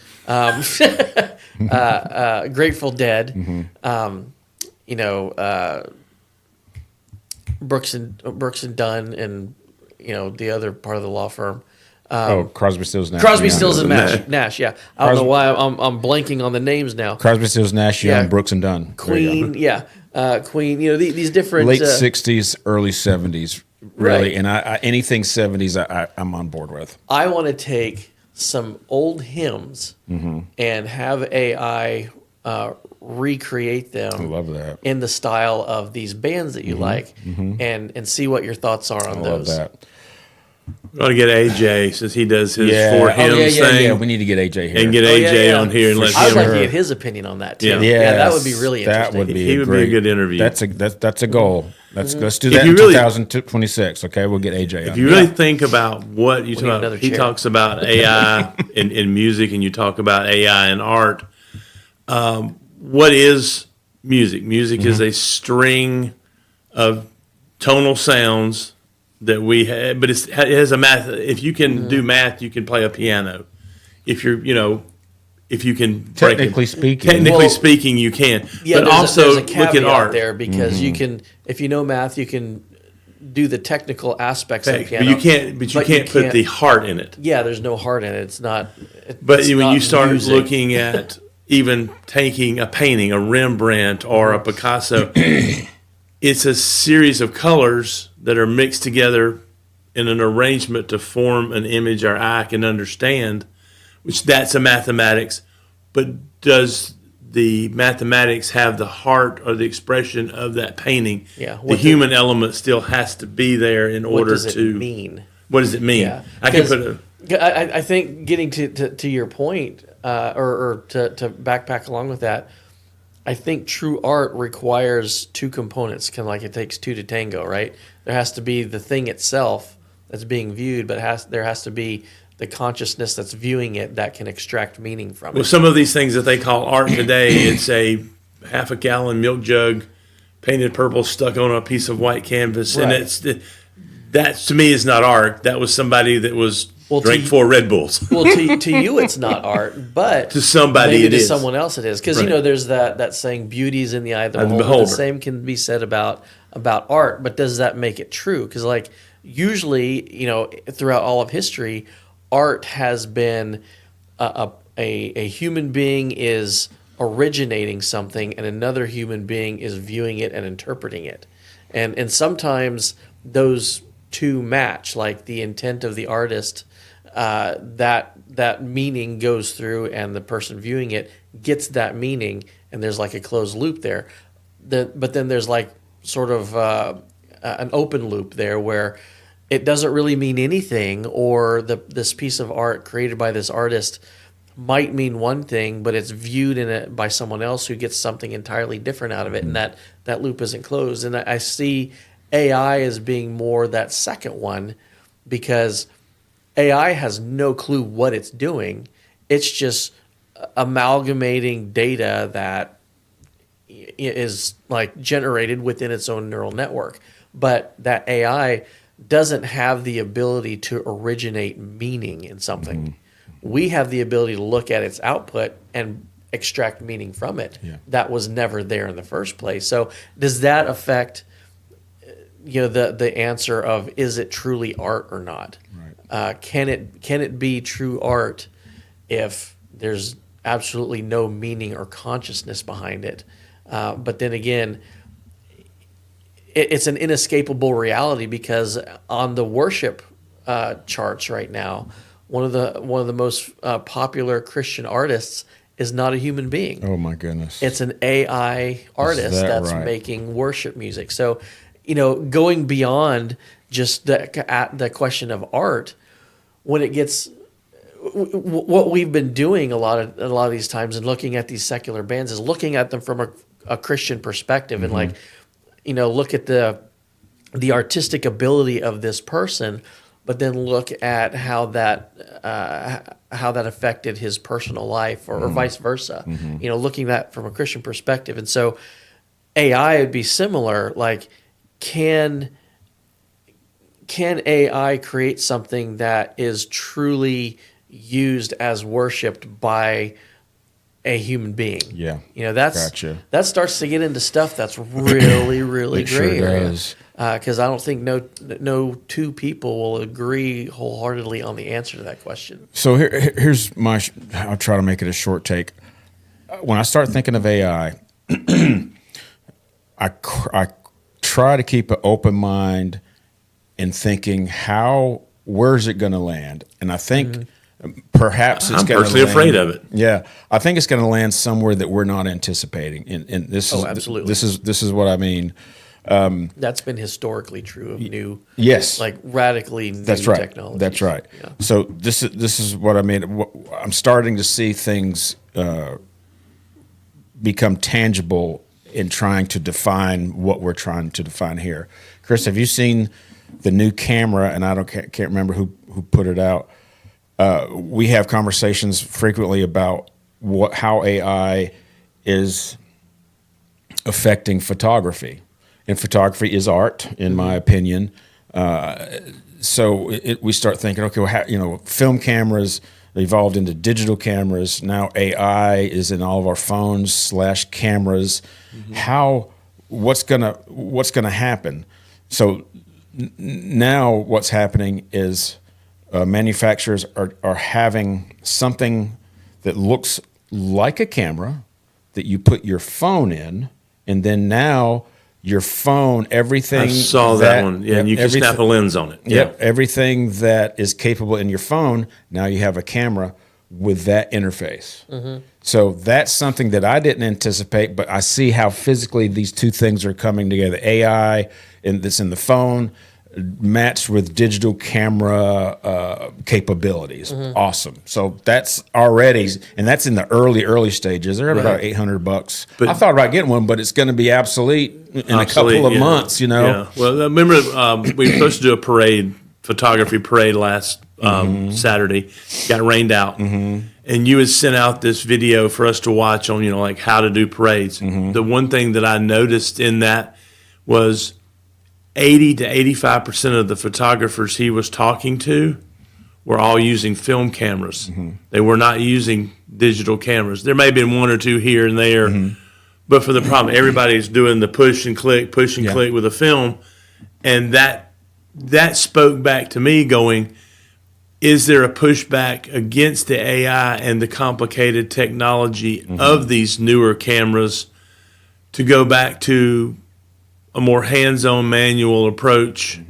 Grateful Dead. Mm-hmm. Brooks and Dunn, and the other part of the law firm. Crosby, Stills, Nash. Crosby, Stills, and Nash. Yeah, I don't know why I'm blanking on the names now. Crosby, Stills, Nash, Young, Brooks and Dunn. Queen, Queen. These different late '60s, early '70s, really. Right. And I anything '70s, I'm on board with. I want to take some old hymns and have AI recreate them. I love that. In the style of these bands that you like, and see what your thoughts are on those. I love that. We ought to get AJ, since he does his 4 hymns thing. Yeah, we need to get AJ here. And get AJ on here and let I would like him. to get his opinion on that too. Yeah, that would be really interesting. That would be He would be a good interview. That's a goal. Let's do that in 2026. Okay, we'll get AJ. If you really think about what you talk about, he chair. talks about AI in music, and you talk about AI in art. What is music? Music is a string of tonal sounds that we have, but it has a math. If you can do math, you can play a piano. If you're, if you can technically speaking, you can. Yeah, but also look at art there, because you can, if you know math, you can do the technical aspects of the piano. But you can't put the heart in it. Yeah, there's no heart in it. It's not. But when you start looking at even taking a painting, a Rembrandt or a Picasso, it's a series of colors that are mixed together in an arrangement to form an image our eye can understand, which that's a mathematics. But does the mathematics have the heart or the expression of that painting? Yeah. The human element still has to be there in order to. What does it mean? What does it mean? Yeah. I can put I think getting to your point, or to backpack along with that, I think true art requires 2 components. Kind of like it takes 2 to tango, right? There has to be the thing itself that's being viewed, but there has to be the consciousness that's viewing it that can extract meaning from it. Well, some of these things that they call art today, it's a half a gallon milk jug painted purple stuck on a piece of white canvas, right. And that to me is not art. That was somebody that was drank 4 Red Bulls. Well, to you it's not art, but to somebody maybe it is. To someone else it is, because Right. There's that saying, "Beauty's in the eye of the beholder." The same can be said about art, but does that make it true? Because usually, throughout all of history, art has been a human being is originating something, and another human being is viewing it and interpreting it, and sometimes those 2 match, like the intent of the artist. That meaning goes through, and the person viewing it gets that meaning, and there's like a closed loop there. But then there's like sort of an open loop there where it doesn't really mean anything, or this piece of art created by this artist might mean one thing, but it's viewed in it by someone else who gets something entirely different out of it, and that loop isn't closed. And I see AI as being more that second one, because AI has no clue what it's doing. It's just amalgamating data that is like generated within its own neural network. But that AI doesn't have the ability to originate meaning in something. We have the ability to look at its output and extract meaning from it that was never there in the first place. So does that affect the answer of, is it truly art or not? Right. Can it be true art if there's absolutely no meaning or consciousness behind it? But then again, it's an inescapable reality, because on the worship charts right now, one of the most popular Christian artists is not a human being. Oh my goodness! It's an AI artist that's making worship music. So, going beyond just the question of art, when it gets what we've been doing a lot of these times and looking at these secular bands is looking at them from a Christian perspective and look at the artistic ability of this person, but then look at how that affected his personal life, or vice versa. Looking at that from a Christian perspective. And so AI would be similar. Like, can AI create something that is truly used as worshiped by a human being? Yeah. Gotcha. That starts to get into stuff that's really, really gray area. Because I don't think no two people will agree wholeheartedly on the answer to that question. So here's I'll try to make it a short take. When I start thinking of AI, I try to keep an open mind in thinking, where's it going to land? And I think perhaps it's going to land. I'm personally afraid of it. Yeah. I think it's going to land somewhere that we're not anticipating. And this is, absolutely. This is what I mean. That's been historically true of new, like radically new technology. That's right. Yeah. So this is what I mean. I'm starting to see things become tangible in trying to define what we're trying to define here. Chris, have you seen the new camera? And I can't remember who put it out. We have conversations frequently about how AI is affecting photography. And photography is art, in my opinion. So we start thinking, okay, well, film cameras evolved into digital cameras. Now AI is in all of our phones / cameras. What's gonna happen? So now what's happening is manufacturers are having something that looks like a camera that you put your phone in, and then now your phone, everything. I saw that one. Yeah, and you can snap a lens on it. Yep, everything that is capable in your phone, now you have a camera with that interface. So that's something that I didn't anticipate, but I see how physically these two things are coming together. AI that's in the phone matched with digital camera capabilities. Awesome. So that's already, and that's in the early stages. They're at about $800. But I thought about getting one, but it's going to be obsolete in a couple of months, Yeah. Well, I remember we were supposed to do a photography parade last Saturday. Got rained out. And you had sent out this video for us to watch on, like how to do parades. The one thing that I noticed in that was 80 to 85% of the photographers he was talking to were all using film cameras. They were not using digital cameras. There may have been one or two here and there, but for the problem, everybody's doing the push and click with a film. And that spoke back to me going, is there a pushback against the AI and the complicated technology of these newer cameras to go back to a more hands-on manual approach?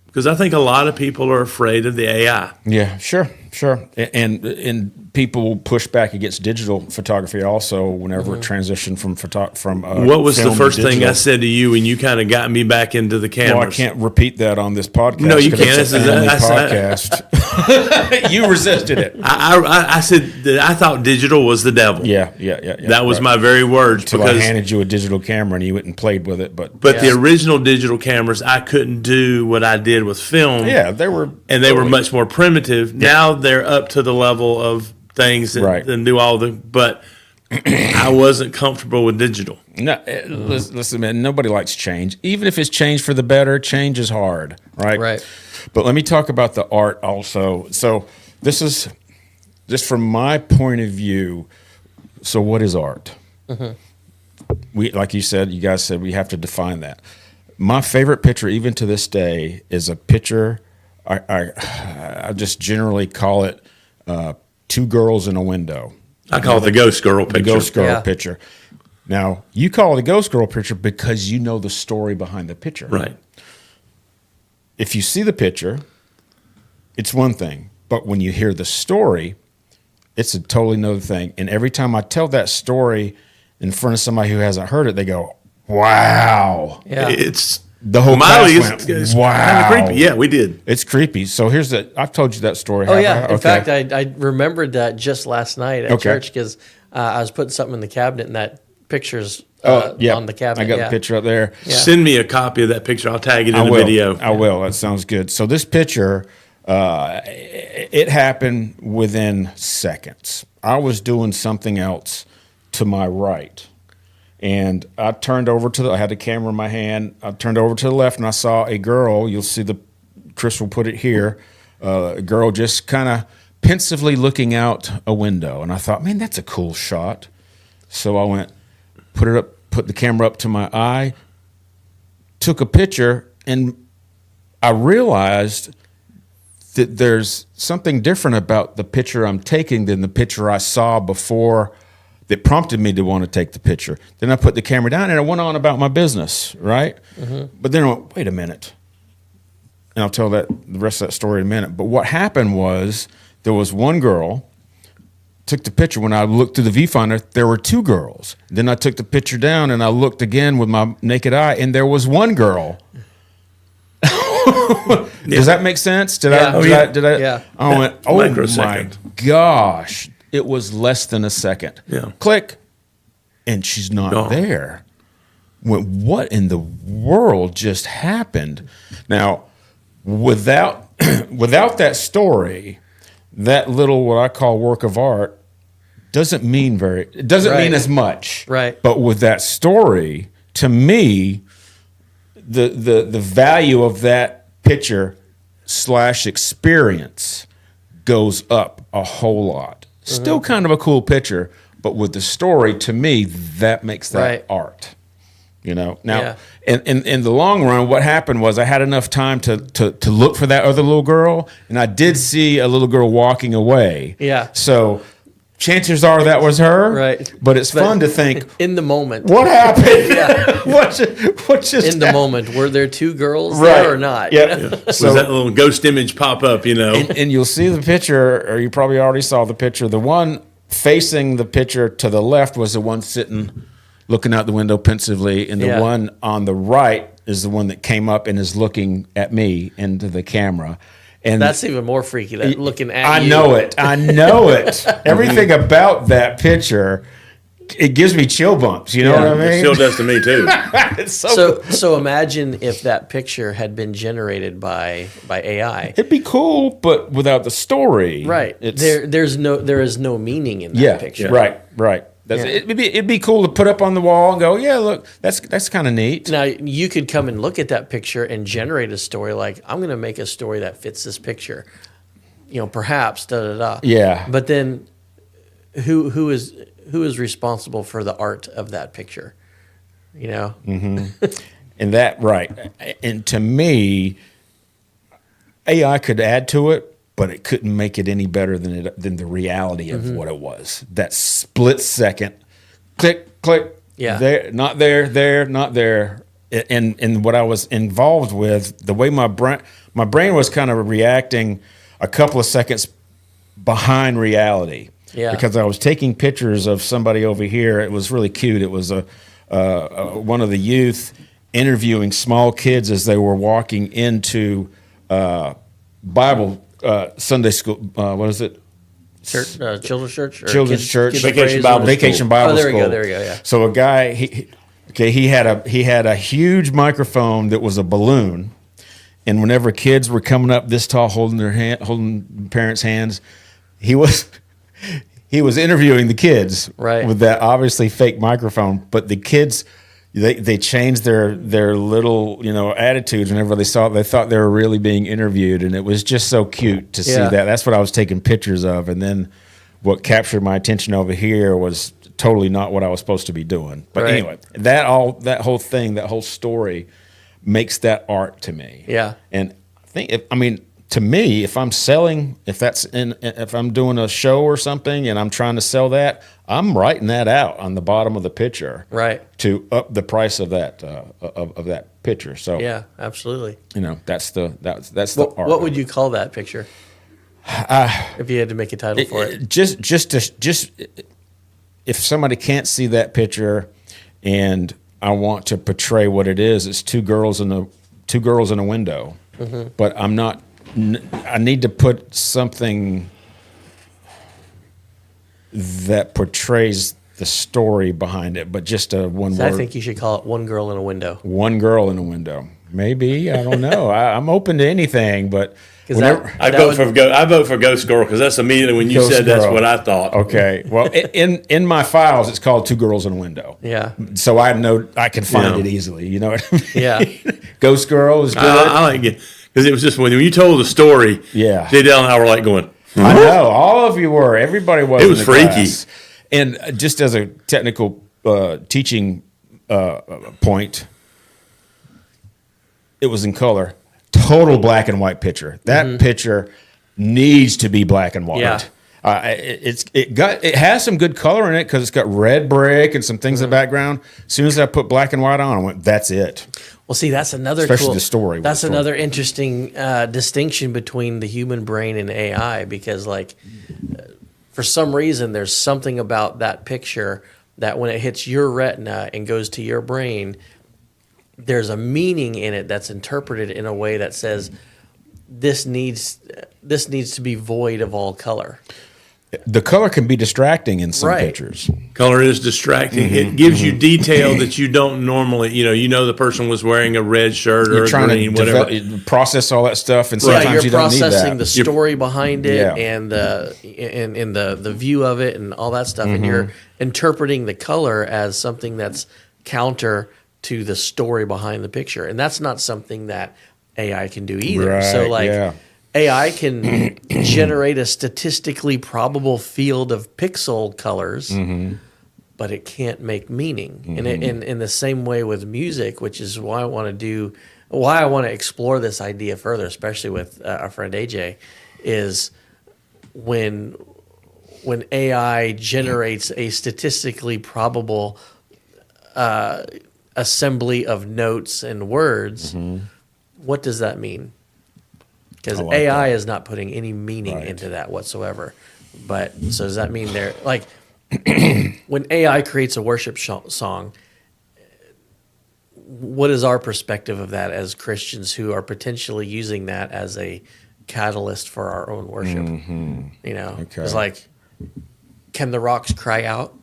Because I think a lot of people are afraid of the AI. Yeah, sure. And people push back against digital photography also whenever it transitioned from what was the first thing I said to you when you kind of got me back into the cameras? Well, I can't repeat that on this podcast. No, you can't. It's a family podcast. You resisted it. I said that I thought digital was the devil. Yeah. That was my very words. Until I handed you a digital camera and you went and played with it. But the original digital cameras, I couldn't do what I did with film. Yeah, they were much more primitive. Yeah. Now they're up to the level of things that do all the. But I wasn't comfortable with digital. No, listen, man, nobody likes change. Even if it's change for the better, change is hard, right? Right. But let me talk about the art also. So this is just from my point of view. So what is art? We, like you said, you guys said we have to define that. My favorite picture, even to this day, is a picture. I just generally call it two girls in a window. I call it the ghost girl picture. The ghost girl Yeah. picture. Now, you call it a ghost girl picture because you know the story behind the picture. Right. If you see the picture, it's one thing. But when you hear the story, it's a totally another thing. And every time I tell that story in front of somebody who hasn't heard it, they go, wow. Yeah. It's The whole Miley class went, is wow. kind of creepy. Yeah, we did. It's creepy. So here's the, I've told you that story. Oh have yeah. I? In fact, I remembered that just last night at Okay. church because I was putting something in the cabinet and that picture's yeah. on the cabinet. I got yeah. the picture up there. Yeah. Send me a copy of that picture. I'll tag it in I the will. video. I will. That sounds good. So this picture, it happened within seconds. I was doing something else to my right, and I turned over to I had the camera in my hand. I turned over to the left, and I saw a girl. You'll see Chris will put it here. A girl just kind of pensively looking out a window, and I thought, man, that's a cool shot. So I went, put the camera up to my eye, took a picture, and I realized that there's something different about the picture I'm taking than the picture I saw before that prompted me to want to take the picture. Then I put the camera down and I went on about my business, right? But then I went, wait a minute. And I'll tell the rest of that story in a minute. But what happened was there was one girl, took the picture. When I looked through the viewfinder, there were two girls. Then I took the picture down and I looked again with my naked eye and there was one girl. Does that make sense? Did Yeah. I? Yeah. I went, oh my Microsecond. gosh. It was less than a second. Yeah. Click. And she's not Gone. there. Went, what in the world just happened? Now, without that story, that little what I call work of art doesn't mean Right. as much. Right. But with that story, to me, the value of that picture / experience goes up a whole lot. Still kind of a cool picture, but with the story, to me, that makes that Right. art. You know, now Yeah. in the long run, what happened was I had enough time to look for that other little girl, and I did see a little girl walking away. Yeah. So chances are that was her. Right. But it's fun to think, in the moment. what happened? Yeah. what just In the happened? moment, were there two girls Right. there or not? Yeah. You know? Was that little ghost image pop up, you know? And you'll see the picture, or you probably already saw the picture. The one facing the picture to the left was the one sitting, looking out the window pensively, and the Yeah. one on the right is the one that came up and is looking at me into the camera. And That's even more freaky. That looking at I you. know it. I know it. Everything about that picture, it gives me chill bumps. You know Yeah. what I It mean? still does to me, too. It's so So imagine if that picture had been generated by AI. it'd be cool, but without the story, Right. It's, There is no meaning in that yeah, picture. right. Yeah. It'd be cool to put up on the wall and go, yeah, look, that's kind of neat. Now you could come and look at that picture and generate a story like, I'm going to make a story that fits this picture. You know, perhaps da da da. Yeah. But then, who is responsible for the art of that picture? You know. And that right, and to me, AI could add to it, but it couldn't make it any better than the reality of what it was. That split second, click, click, Yeah. there, not there, not there. And what I was involved with, the way my brain was kind of reacting a couple of seconds behind reality. Yeah. Because I was taking pictures of somebody over here. It was really cute. It was one of the youth interviewing small kids as they were walking into Bible Sunday school. What is it? Church, children's church, or Children's church. Vacation praise Bible or- Vacation Bible Oh, there we school. go. There we go. Yeah. So a guy, he had a huge microphone that was a balloon, and whenever kids were coming up this tall, holding parents' hands, he he was interviewing the kids Right. with that obviously fake microphone, but the kids they changed their little attitudes whenever they saw it. They thought they were really being interviewed, and it was just so cute to see Yeah. that. That's what I was taking pictures of, and then what captured my attention over here was totally not what I was supposed to be doing. But Right. anyway, that whole thing, that whole story makes that art to me. Yeah. And to me, if I'm selling, if I'm doing a show or something and I'm trying to sell that, I'm writing that out on the bottom of the picture, Right. to up the price of that of that picture. So Yeah, absolutely. that's the What, art. what would you call that picture? If you had to make a title for it. Just if somebody can't see that picture, and I want to portray what it is, it's two girls in a window. Mm-hmm. But I'm not. I need to put something that portrays the story behind it, but just a one So word. I think you should call it One Girl in a Window. One girl in a window. Maybe, I don't know. I'm open to anything, but 'Cause whenever, I vote for Ghost Girl because that's immediately when you Ghost said that's Girl. what I thought. okay. Well, in my files, it's called Two Girls in a Window. Yeah. So I know I can find Yeah. it easily. You know what I mean? Yeah. Ghost Girl is good. I like it because it was just when you told the story. Yeah. J-Dell and I were like going, I know all of you were. Everybody was. It in was the freaky. class. And just as a technical teaching point, it was in color. Total black and white picture. That picture needs to be black and white. Yeah. It has some good color in it because it's got red brick and some things in the background. As soon as I put black and white on, I went, "That's it." Well, see, that's another Especially cool, the story. That's The story. another interesting distinction between the human brain and AI because, for some reason, there's something about that picture that when it hits your retina and goes to your brain, there's a meaning in it that's interpreted in a way that says this needs to be void of all color. The color can be distracting in some Right. pictures. color is distracting. It gives you detail that you don't normally, the person was wearing a red shirt or You're a trying green, to whatever. process all that stuff, and sometimes You're you don't need processing that. the story behind it Yeah. and the view of it and all that stuff, and you're interpreting the color as something that's counter to the story behind the picture, and that's not something that AI can do either. So Right, yeah. AI can generate a statistically probable field of pixel colors, but it can't make meaning. And in the same way with music, which is why I want to explore this idea further, especially with our friend AJ, is when AI generates a statistically probable assembly of notes and words, what does that mean? Because I like AI that. is not putting any meaning Right. into that whatsoever. But so does that mean they're like when AI creates a worship song? What is our perspective of that as Christians who are potentially using that as a catalyst for our own worship? Okay. It's like, can the rocks cry out?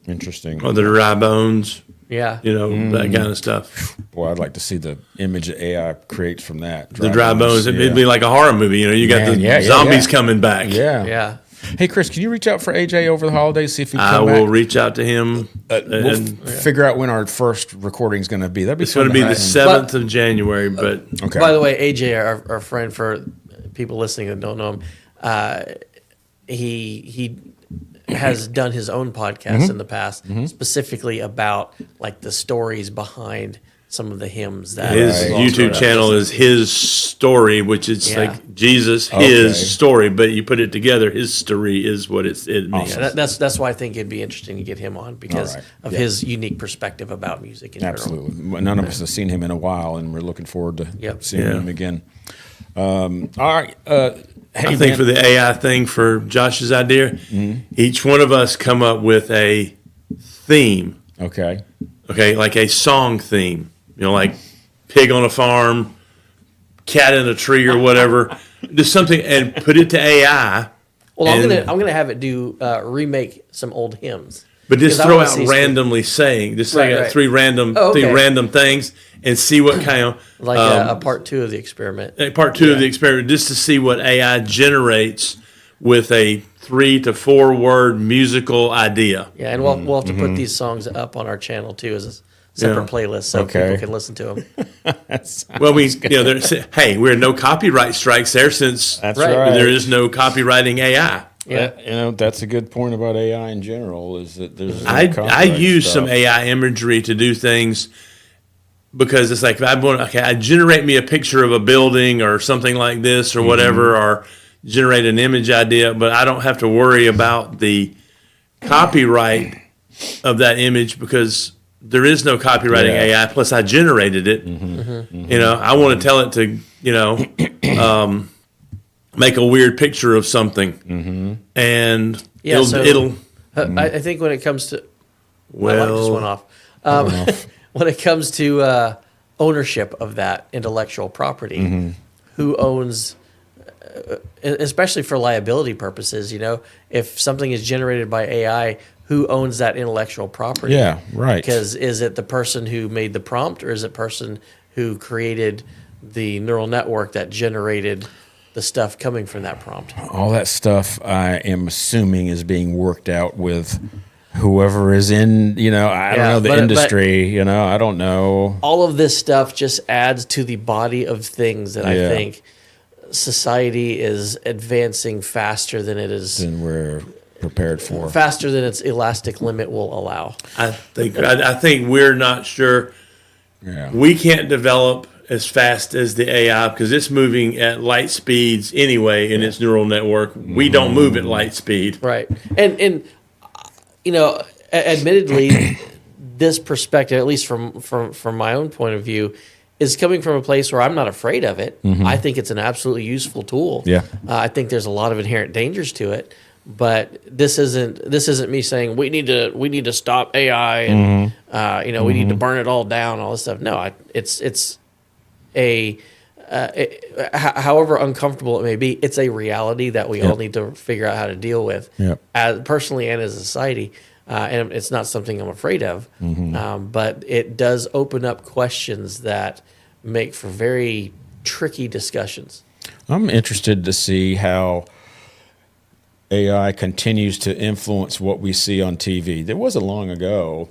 Interesting. Or the dry bones, Yeah, that kind of stuff. Boy, I'd like to see the image that AI creates from that. The dry bones, it'd be like a horror movie. You got Man, the yeah, zombies coming back. Yeah. yeah. Hey, Chris, can you reach out for AJ over the holidays, see if he can I come will back? reach out to him. We'll and figure out when our first recording is going to be. That'd be it's going to be the 7th of January, but Okay. By the way, AJ, our friend, for people listening that don't know him, he has done his own podcast in the past, specifically about like the stories behind some of the hymns that his Right. YouTube channel is his story, which is Yeah. like Jesus, Okay. his story, but you put it together, his story is what it means. Yeah, that's why I think it'd be interesting to get him on because All right. of his unique perspective about music in general. Absolutely. None of us have seen him in a while, and we're looking forward to Yep. seeing Yeah. him again. All right. Hey, I think man. for the AI thing, for Josh's idea, each one of us come up with a theme, Okay. okay, like a song theme, like pig on a farm, cat in a tree, or whatever. Just something, and put it to AI. Well, And- I'm gonna have it do remake some old hymns. But just Because I throw wanna out see some- randomly saying, just Right, say right. three random things, and see what kind of Like a part 2 of the experiment. part 2 of the experiment, just to see what AI generates with a 3 to 4 word musical idea. Yeah, and we'll have to put these songs up on our channel too as a separate playlist so people can listen to them. Well, hey, we're no copyright strikes there since That's right. there is no copywriting AI. Yeah, That's a good point about AI in general. Is that there's no I copyright use stuff. some AI imagery to do things because it's like I generate me a picture of a building or something like this or whatever, or generate an image idea, but I don't have to worry about the copyright of that image because there is no copywriting AI. Plus, I generated it. I want to tell it to make a weird picture of something, and it'll. I think when it comes to my light just went off. When it comes to ownership of that intellectual property, who owns, especially for liability purposes, if something is generated by AI, who owns that intellectual property? Yeah, right. Because is it the person who made the prompt, or is it the person who created the neural network that generated the stuff coming from that prompt? All that stuff, I am assuming, is being worked out with whoever is in, I don't know, the industry, I don't know. All of this stuff just adds to the body of things that I think society is advancing faster than it is. Than we're prepared for. Faster than its elastic limit will allow. I think we're not sure. Yeah. We can't develop as fast as the AI because it's moving at light speeds anyway in its neural network. We don't move at light speed. Right. And admittedly, this perspective, at least from my own point of view, is coming from a place where I'm not afraid of it. I think it's an absolutely useful tool. Yeah. I think there's a lot of inherent dangers to it. But this isn't me saying we need to stop AI and we need to burn it all down, all this stuff. No, it's however uncomfortable it may be, it's a reality that we all need to figure out how to deal with, as personally and as a society. And it's not something I'm afraid of, but it does open up questions that make for very tricky discussions. I'm interested to see how AI continues to influence what we see on TV. There wasn't long ago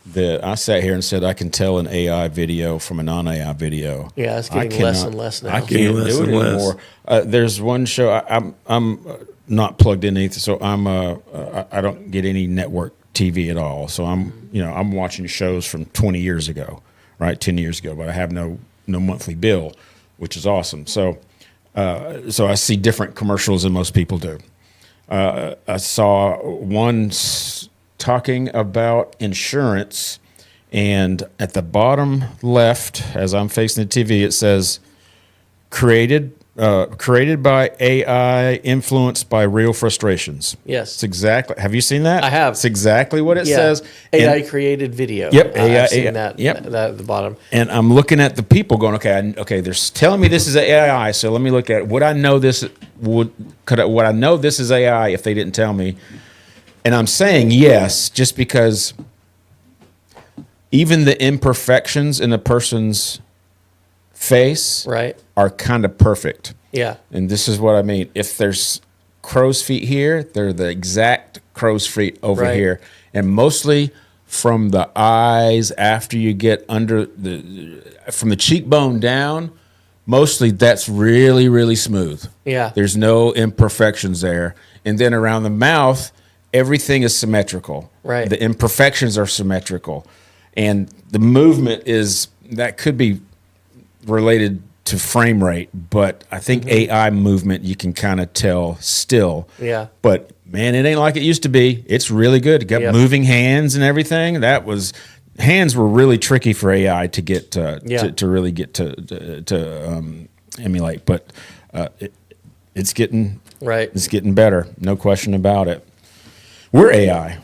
that I sat here and said I can tell an AI video from a non-AI video. Yeah, it's getting less and less now. I can't do it anymore. There's one show I'm not plugged in either, so I don't get any network TV at all. So I'm watching shows from 20 years ago, right, 10 years ago, but I have no monthly bill, which is awesome. So I see different commercials than most people do. I saw one talking about insurance, and at the bottom left, as I'm facing the TV, it says, created by AI, influenced by real frustrations. Yes. It's exactly. Have you seen that? I have. It's exactly what it says. AI created video. Yep. AI. I've seen that at the bottom. And I'm looking at the people going, okay, they're telling me this is AI, so let me look at it. Would I know this? Would I know this is AI if they didn't tell me? And I'm saying yes, just because even the imperfections in a person's face are kind of perfect. Yeah. And this is what I mean. If there's crow's feet here, they're the exact crow's feet over here. And mostly from the eyes after you get under from the cheekbone down, mostly that's really, really smooth. Yeah. There's no imperfections there. And then around the mouth, everything is symmetrical. Right. The imperfections are symmetrical. And the movement that could be related to frame rate, but I think AI movement you can kind of tell still. Yeah. But man, it ain't like it used to be. It's really good. It got moving hands and everything. Hands were really tricky for AI to get to really get to emulate. But it's getting better. No question about it. We're AI.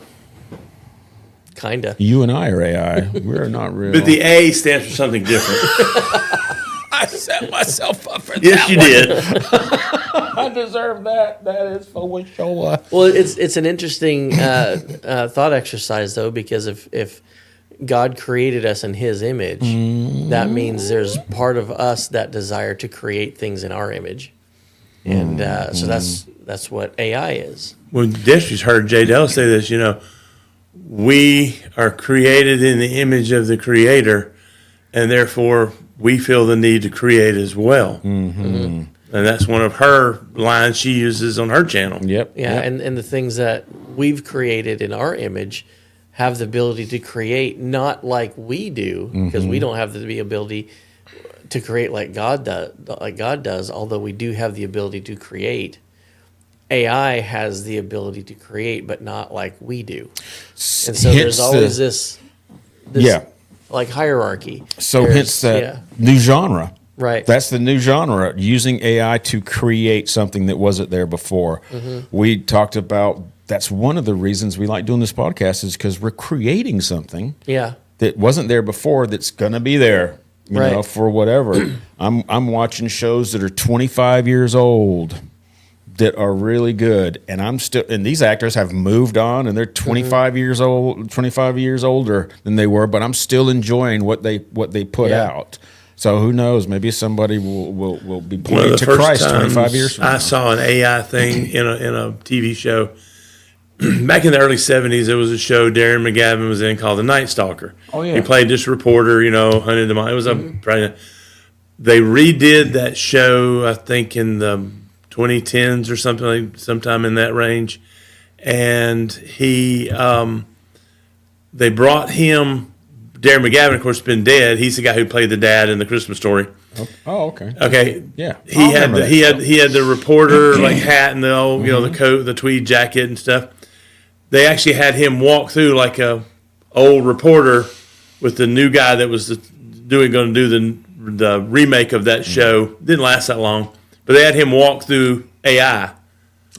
Kinda. You and I are AI. We're not real. But the A stands for something different. I set myself up for that. Yes, you did. I deserve that. That is for sure. Well, it's an interesting thought exercise, though, because if God created us in His image, that means there's part of us that desire to create things in our image, and so that's what AI is. when Destry's heard Jay Dell say this, we are created in the image of the Creator, and therefore we feel the need to create as well. Mm-hmm. And that's one of her lines she uses on her channel. Yep. Yeah, and the things that we've created in our image have the ability to create not like we do, because we don't have the ability to create like God does, although we do have the ability to create. AI has the ability to create, but not like we do. And so there's always this like hierarchy. So hence that new genre. Right. That's the new genre, using AI to create something that wasn't there before. We talked about, that's one of the reasons we like doing this podcast, is because we're creating something that wasn't there before that's going to be there, you know, for whatever. I'm watching shows that are 25 years old that are really good, and and these actors have moved on and they're 25 years old, 25 years older than they were, but I'm still enjoying what they put out. So who knows? Maybe somebody will be pointing to Christ 25 years from now. I saw an AI thing in a TV show. Back in the early 70s, there was a show Darren McGavin was in called The Night Stalker. Oh, yeah. He played this reporter, hunted them. It was they redid that show, I think, in the 2010s or something, sometime in that range. And they brought him. Darren McGavin, of course, has been dead. He's the guy who played the dad in the Christmas Story. Oh, okay. Okay. Yeah. He had the reporter like hat and the old, the coat, the tweed jacket and stuff. They actually had him walk through like a old reporter with the new guy that was going to do the remake of that show. Didn't last that long, but they had him walk through AI.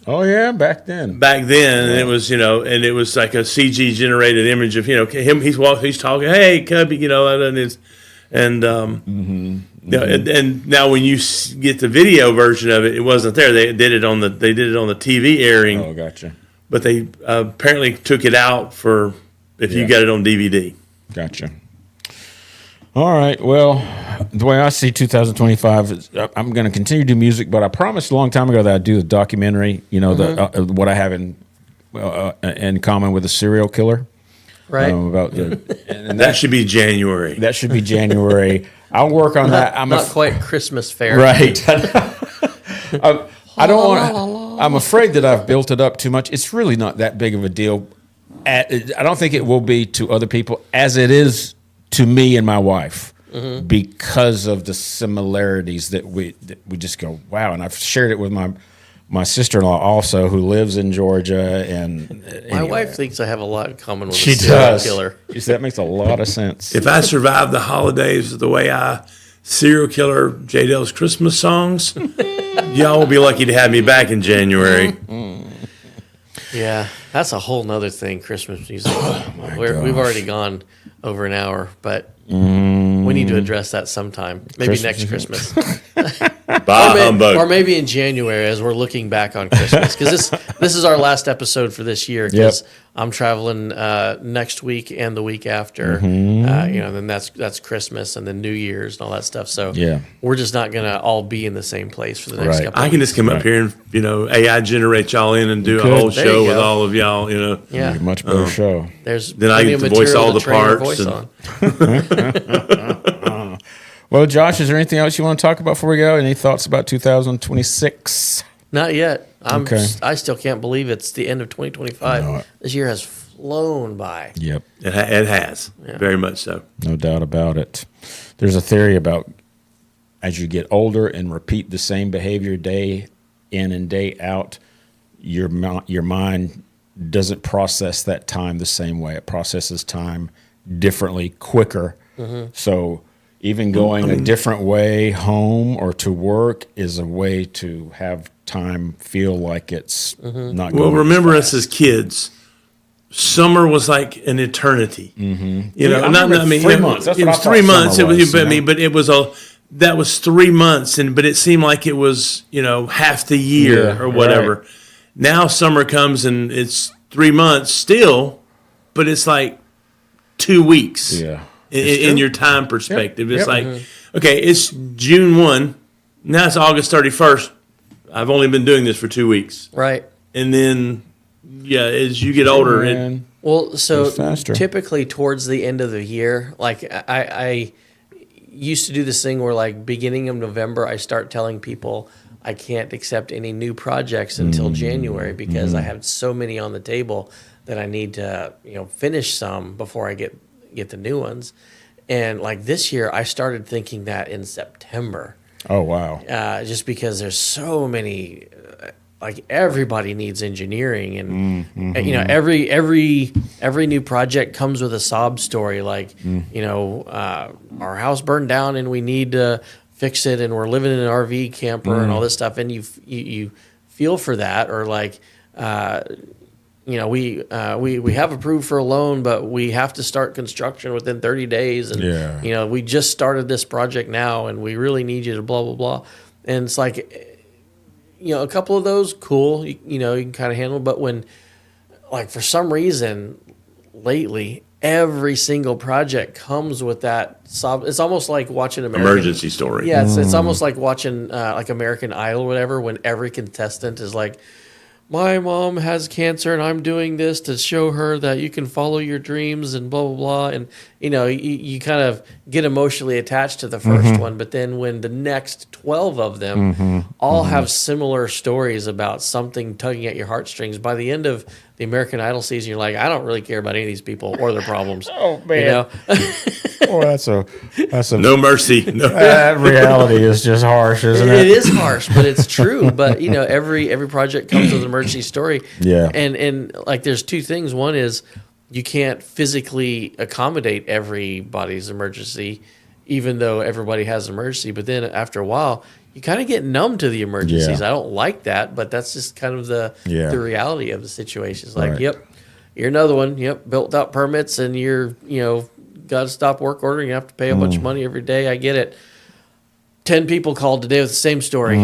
Oh yeah, back then. And it was, and it was like a CG generated image of, him. He's talking, hey, Cubby, and now when you get the video version of it, it wasn't there. They did it on the TV airing. Oh, gotcha. But they apparently took it out for if you got it on DVD. Gotcha. All right. Well, the way I see 2025 is I'm going to continue to do music, but I promised a long time ago that I'd do a documentary, what I have in common with a serial killer. Right. And that should be January. That should be January. I'll work on that. I'm not quite Christmas fair. Right. I don't want. I'm afraid that I've built it up too much. It's really not that big of a deal. I don't think it will be to other people as it is to me and my wife, because of the similarities that we just go, wow. And I've shared it with my sister-in-law also, who lives in Georgia. And my wife thinks I have a lot in common with a serial killer. She said that makes a lot of sense. If I survive the holidays the way I serial killer J. Dell's Christmas songs, y'all will be lucky to have me back in January. Yeah, that's a whole nother thing, Christmas music. We've already gone over an hour, but we need to address that sometime. Maybe next Christmas. Or maybe in January as we're looking back on Christmas. Because this is our last episode for this year, because I'm traveling next week and the week after. Then that's Christmas and then New Year's and all that stuff. So we're just not going to all be in the the same place for the next couple I can just come up here and, AI generate y'all in and do a whole show with all of y'all, Yeah. A much better show. Then I get to voice all the parts. Well, Josh, is there anything else you want to talk about before we go? Any thoughts about 2026? Not yet. I still can't believe it's the end of 2025. This year has flown by. Yep. It has. Yeah. Very much so. No doubt about it. There's a theory about as you get older and repeat the same behavior day in and day out, your mind doesn't process that time the same way. It processes time differently, quicker. So even going a different way home or to work is a way to have time feel like it's not going. Well, remember us as kids. Summer was like an eternity. 3 months. That's it was 3 months. But it was that was 3 months, but it seemed like it was half the year or whatever. Right. Now summer comes and it's 3 months still, but it's like 2 weeks. Yeah. In your time perspective. It's like, okay, it's June 1. Now it's August 31st. I've only been doing this for 2 weeks. Right. And then Yeah, as you get older, Man. Well, so Goes faster. typically towards the end of the year, like I used to do this thing where like beginning of November, I start telling people I can't accept any new projects until January because I have so many on the table that I need to, finish some before I get the new ones. And like this year, I started thinking that in September. Oh, wow. Just because there's so many, like everybody needs engineering, and every new project comes with a sob story. Like our house burned down and we need to fix it, and we're living in an RV camper and all this stuff, and you feel for that, or like. We have approved for a loan, but we have to start construction within 30 days. And, we just started this project now, and we really need you to blah, blah, blah. And it's like, a couple of those, cool, you can kind of handle. But when, like, for some reason, lately, every single project comes with that. It's almost like watching emergency story. Yeah, it's almost like watching, like, American Idol or whatever, when every contestant is like, my mom has cancer and I'm doing this to show her that you can follow your dreams and blah, blah, blah. And, you kind of get emotionally attached to the first one. But then when the next 12 of them all have similar stories about something tugging at your heartstrings, by the end of the American Idol season, you're like, I don't really care about any of these people or their problems. Oh, man. Oh, that's a no mercy. No. That reality is just harsh, isn't it? It is harsh, but it's true. But every project comes with an emergency story. Yeah. And like there's two things. One is you can't physically accommodate everybody's emergency, even though everybody has an emergency. But then after a while, you kind of get numb to the emergencies. Yeah. I don't like that, but that's just kind of the reality of the situation. It's like, Right. yep, you're another one. Yep, built out permits, and you're got to stop work order. You have to pay a bunch of money every day. I get it. 10 people called today with the same story.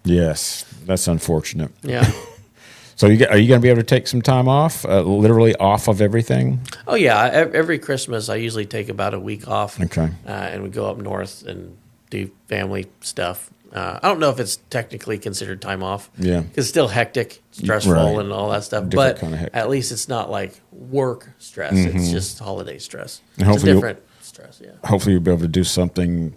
Yes, that's unfortunate. Yeah. So are you going to be able to take some time off, literally off of everything? Oh yeah. Every Christmas, I usually take about a week off. Okay. And we go up north and do family stuff. I don't know if it's technically considered time off. Yeah. Because it's still hectic, stressful, Right. and all that stuff. Different But kind of hectic. at least it's not like work stress. It's just holiday stress. And It's a hopefully different stress, yeah. Hopefully you'll be able to do something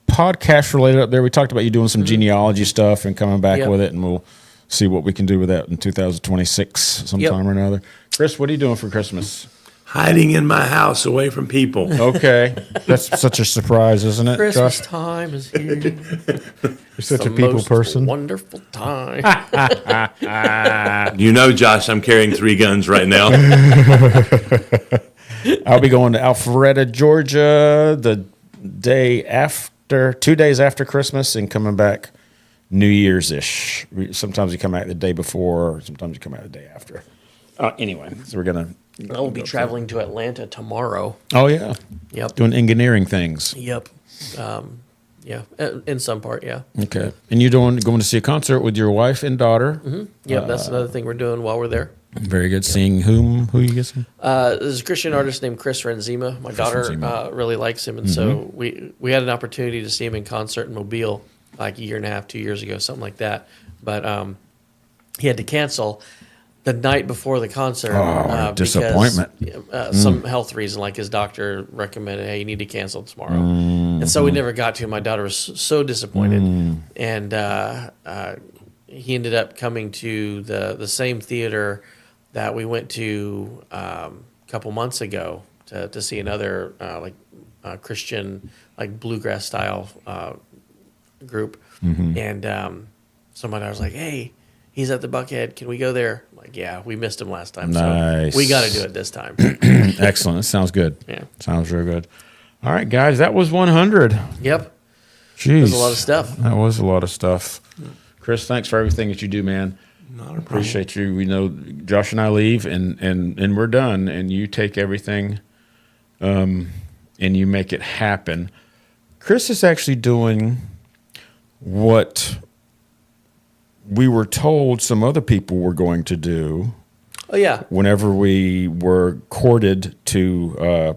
podcast related up there. We talked about you doing some genealogy stuff and coming back Yep. with it, and we'll see what we can do with that in 2026 sometime or another. Chris, what are you doing for Christmas? Hiding in my house away from people. Okay. That's such a surprise, isn't it, Christmas Josh? time is here. You're such The a people most person. Wonderful time. Josh, I'm carrying 3 guns right now. I'll be going to Alpharetta, Georgia the day after, 2 days after Christmas, and coming back New Year's-ish. Sometimes you come back the day before, sometimes you come out the day after. Anyway, so we're going to... I will be traveling to Atlanta tomorrow. Oh, yeah. Yep. Doing engineering things. Yep. Yeah. In some part, yeah. Okay. And you're going to see a concert with your wife and daughter. Yep. That's another thing we're doing while we're there. Very good. Seeing whom? Who you guessing? There's a Christian artist named Chris Renzema. My daughter really likes him, and so we had an opportunity to see him in concert in Mobile like a year and a half, 2 years ago, something like that. But he had to cancel the night before the concert. Disappointment. Because, some health reason, like his doctor recommended, hey, you need to cancel tomorrow. And so we never got to him. My daughter was so disappointed. And he ended up coming to the same theater that we went to a couple months ago to see another Christian, like bluegrass style group. And so my daughter was like, hey, he's at the Buckhead. Can we go there? I'm like, yeah, we missed him last time. Nice. So we got to do it this time. Excellent. That sounds good. Yeah. Sounds real good. All right, guys, that was 100. Yep. Jeez. There's a lot of stuff. That was a lot of stuff. Chris, thanks for everything that you do, man. Not a problem. Appreciate you. We know Josh and I leave and we're done, and you take everything and you make it happen. Chris is actually doing what we were told some other people were going to do. Oh, yeah. Whenever we were courted to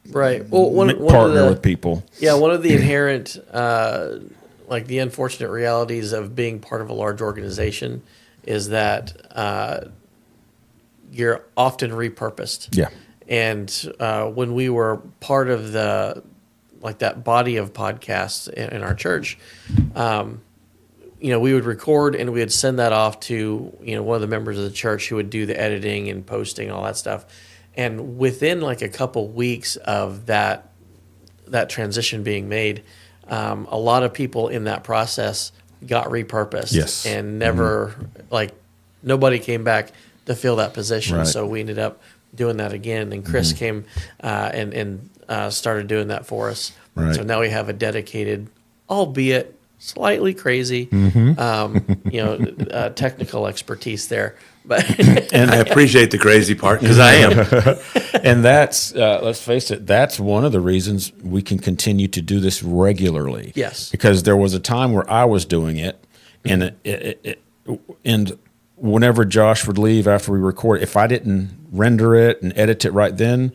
Right. Well, one partner of the, with people. Yeah, one of the inherent, like the unfortunate realities of being part of a large organization is that you're often repurposed. Yeah. And when we were part of that body of podcasts in our church, we would record and we would send that off to, one of the members of the church who would do the editing and posting and all that stuff. And within like a couple weeks of that transition being made, a lot of people in that process got repurposed. Yes. And never, nobody came back to fill that position. Right. So we ended up doing that again. And Chris came and started doing that for us. Right. So now we have a dedicated, albeit slightly crazy, technical expertise there. But and I appreciate the crazy part because I am. And that's, let's face it, that's one of the reasons we can continue to do this regularly. Yes. Because there was a time where I was doing it, and and whenever Josh would leave after we record, if I didn't render it and edit it right then,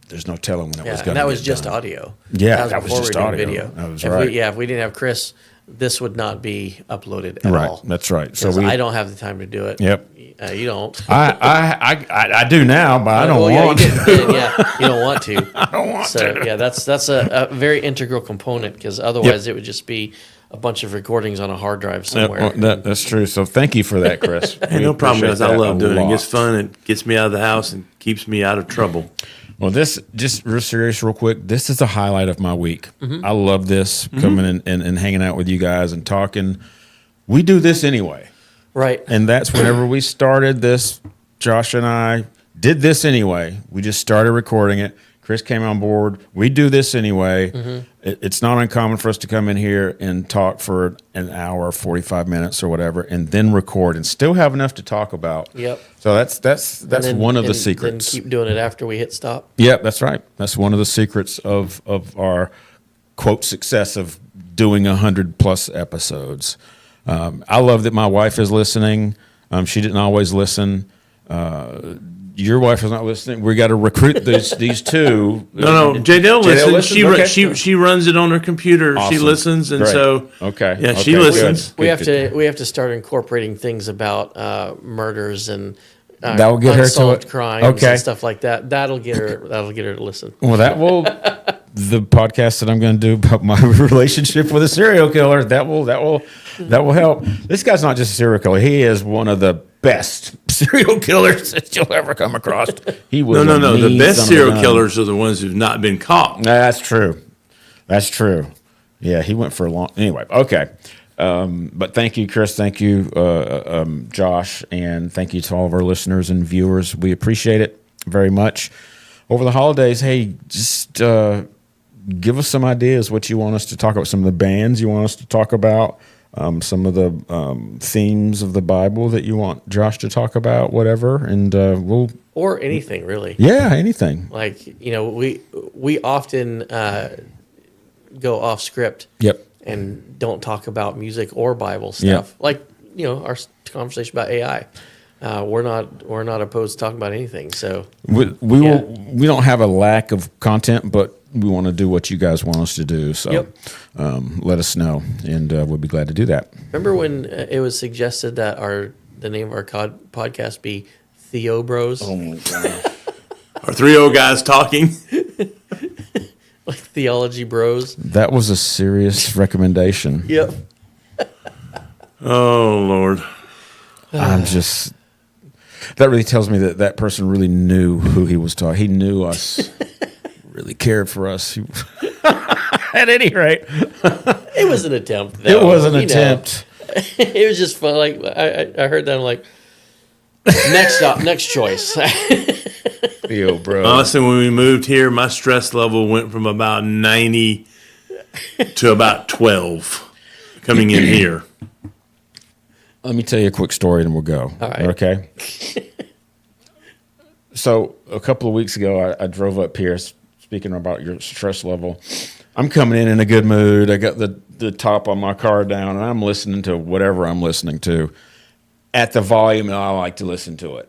there's no telling when it was going to and that was get just done. audio. Yeah, that was before just we did audio. video. That was if right. if we didn't have Chris, this would not be uploaded at Right, all. that's right. So 'Cause I don't have the time to do it. Yep. You don't. I do now, but I don't Well, want you to. did, you don't want to. I don't want So to. yeah, that's a very integral component because otherwise it would just be a bunch of recordings on a hard drive somewhere. That's true. So thank you for that, Chris. Hey, no problem, guys. I love doing it. it. It's fun. It gets me out of the house and keeps me out of trouble. Well, this, just real serious, real quick, this is the highlight of my week. I love this, coming in and hanging out with you guys and talking. We do this anyway. Right. And that's whenever we started this, Josh and I did this anyway. We just started recording it. Chris came on board. We do this anyway. It's not uncommon for us to come in here and talk for an hour, 45 minutes or whatever, and then record and still have enough to talk about. Yep. So that's one of the secrets. Then keep doing it after we hit stop. Yep, that's right. That's one of the secrets of our quote success of doing 100+ episodes. I love that my wife is listening. She didn't always listen. Your wife is not listening. We got to recruit these two. No, Jadelle listens. listens? Okay. She runs it on her computer. She Awesome. listens, and Great. so Okay. yeah, Okay, she good. listens. We have to start incorporating things about murders and That will get her to unsolved it. crimes Okay. and stuff like that. That'll get her to listen. Well, that will the podcast that I'm going to do about my relationship with a serial killer. That will help. This guy's not just a serial killer. He is one of the best serial killers that you'll ever come across. He was No. The mean best son of a serial gun. killers are the ones who've not been caught. That's true. That's true. Yeah, he went for a long. Anyway, okay. But thank you, Chris. Thank you, Josh, and thank you to all of our listeners and viewers. We appreciate it very much. Over the holidays, hey, just give us some ideas what you want us to talk about. Some of the bands you want us to talk about. Some of the themes of the Bible that you want Josh to talk about. Whatever, and we'll. Or anything really. Yeah, anything. Like we often go off script. Yep. And don't talk about music or Bible stuff. Yeah. Like our conversation about AI. We're not opposed to talking about anything. So We don't have a lack of content, but we want to do what you guys want us to do. So Yep. let us know, and we'll be glad to do that. remember when it was suggested that the name of our podcast be Theo Bros? Oh my God. Are 3 old guys talking? Like theology bros. That was a serious recommendation. Yep. Oh Lord. I'm just. That really tells me that person really knew who he was talking. He knew us. Really cared for us. At any rate, It was an attempt. Though, it was an attempt. It was just fun. Like I heard that. I'm like, next choice. Yo, bro. Honestly, when we moved here, my stress level went from about 90 to about 12 coming in here. Let me tell you a quick story, and we'll go. All right. Okay. So a couple of weeks ago, I drove up here. Speaking about your stress level, I'm coming in a good mood. I got the top on my car down, and I'm listening to whatever I'm listening to at the volume that I like to listen to it,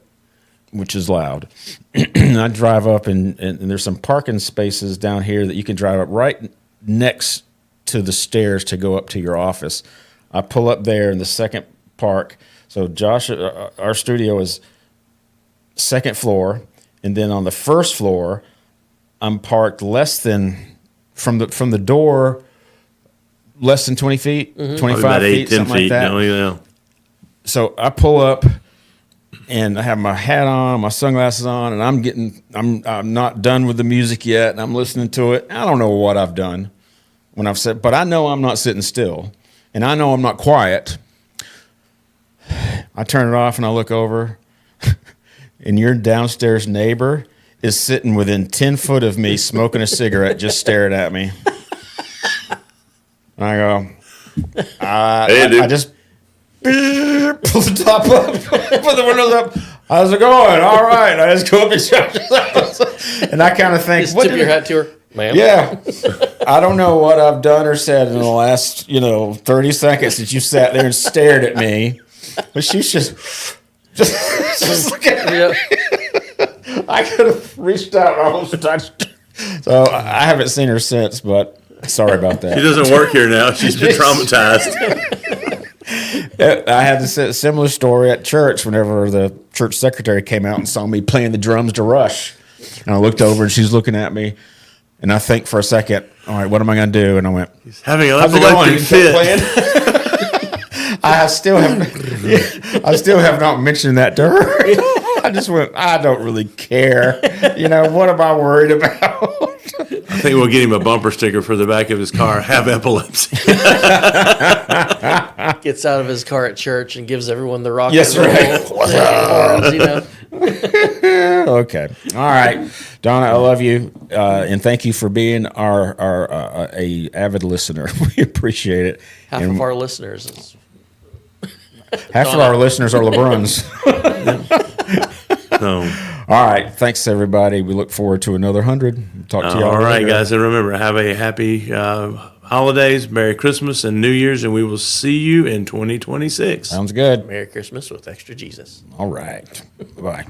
which is loud. I drive up, and there's some parking spaces down here that you can drive up right next to the stairs to go up to your office. I pull up there in the second park. So Josh, our studio is second floor, and then on the first floor, I'm parked less than from the door, less than 20 feet, 25 about 8, feet, 10 something feet. like that. No, yeah. So I pull up, and I have my hat on, my sunglasses on, and I'm not done with the music yet, and I'm listening to it. I don't know what I've done when I've said, but I know I'm not sitting still, and I know I'm not quiet. I turn it off and I look over, and your downstairs neighbor is sitting within 10 foot of me smoking a cigarette, just staring at me. And I go, I just pull the top up, put the windows up. How's it going? All right. I just go up and shut and I kind of think, Just tip your hat to her, ma'am. yeah, I don't know what I've done or said in the last 30 seconds that you sat there and stared at me, but she's just looking at me. Yep. I could have reached out and almost touched. So I haven't seen her since, but sorry about that. She doesn't work here now. She's been traumatized. I had a similar story at church whenever the church secretary came out and saw me playing the drums to Rush. And I looked over and she's looking at me. And I think for a second, all right, what am I going to do? And I went, He's having an how's it going? epileptic You fit. kept playing? I still have not mentioned that to her. I just went, I don't really care. What am I worried about? I think we'll get him a bumper sticker for the back of his car. Have epilepsy. Gets out of his car at church and gives everyone the rock Yes, and roll right. horns, Okay. All right. Donna, I love you. And thank you for being our a avid listener. We appreciate it. Half of our listeners is Half of our listeners are LeBruns. No. All right. Thanks, everybody. We look forward to another 100. Talk to you all All right, later. guys. And remember, have a happy holidays, Merry Christmas, and New Year's, and we will see you in 2026. Sounds good. Merry Christmas with extra Jesus. All right. Bye.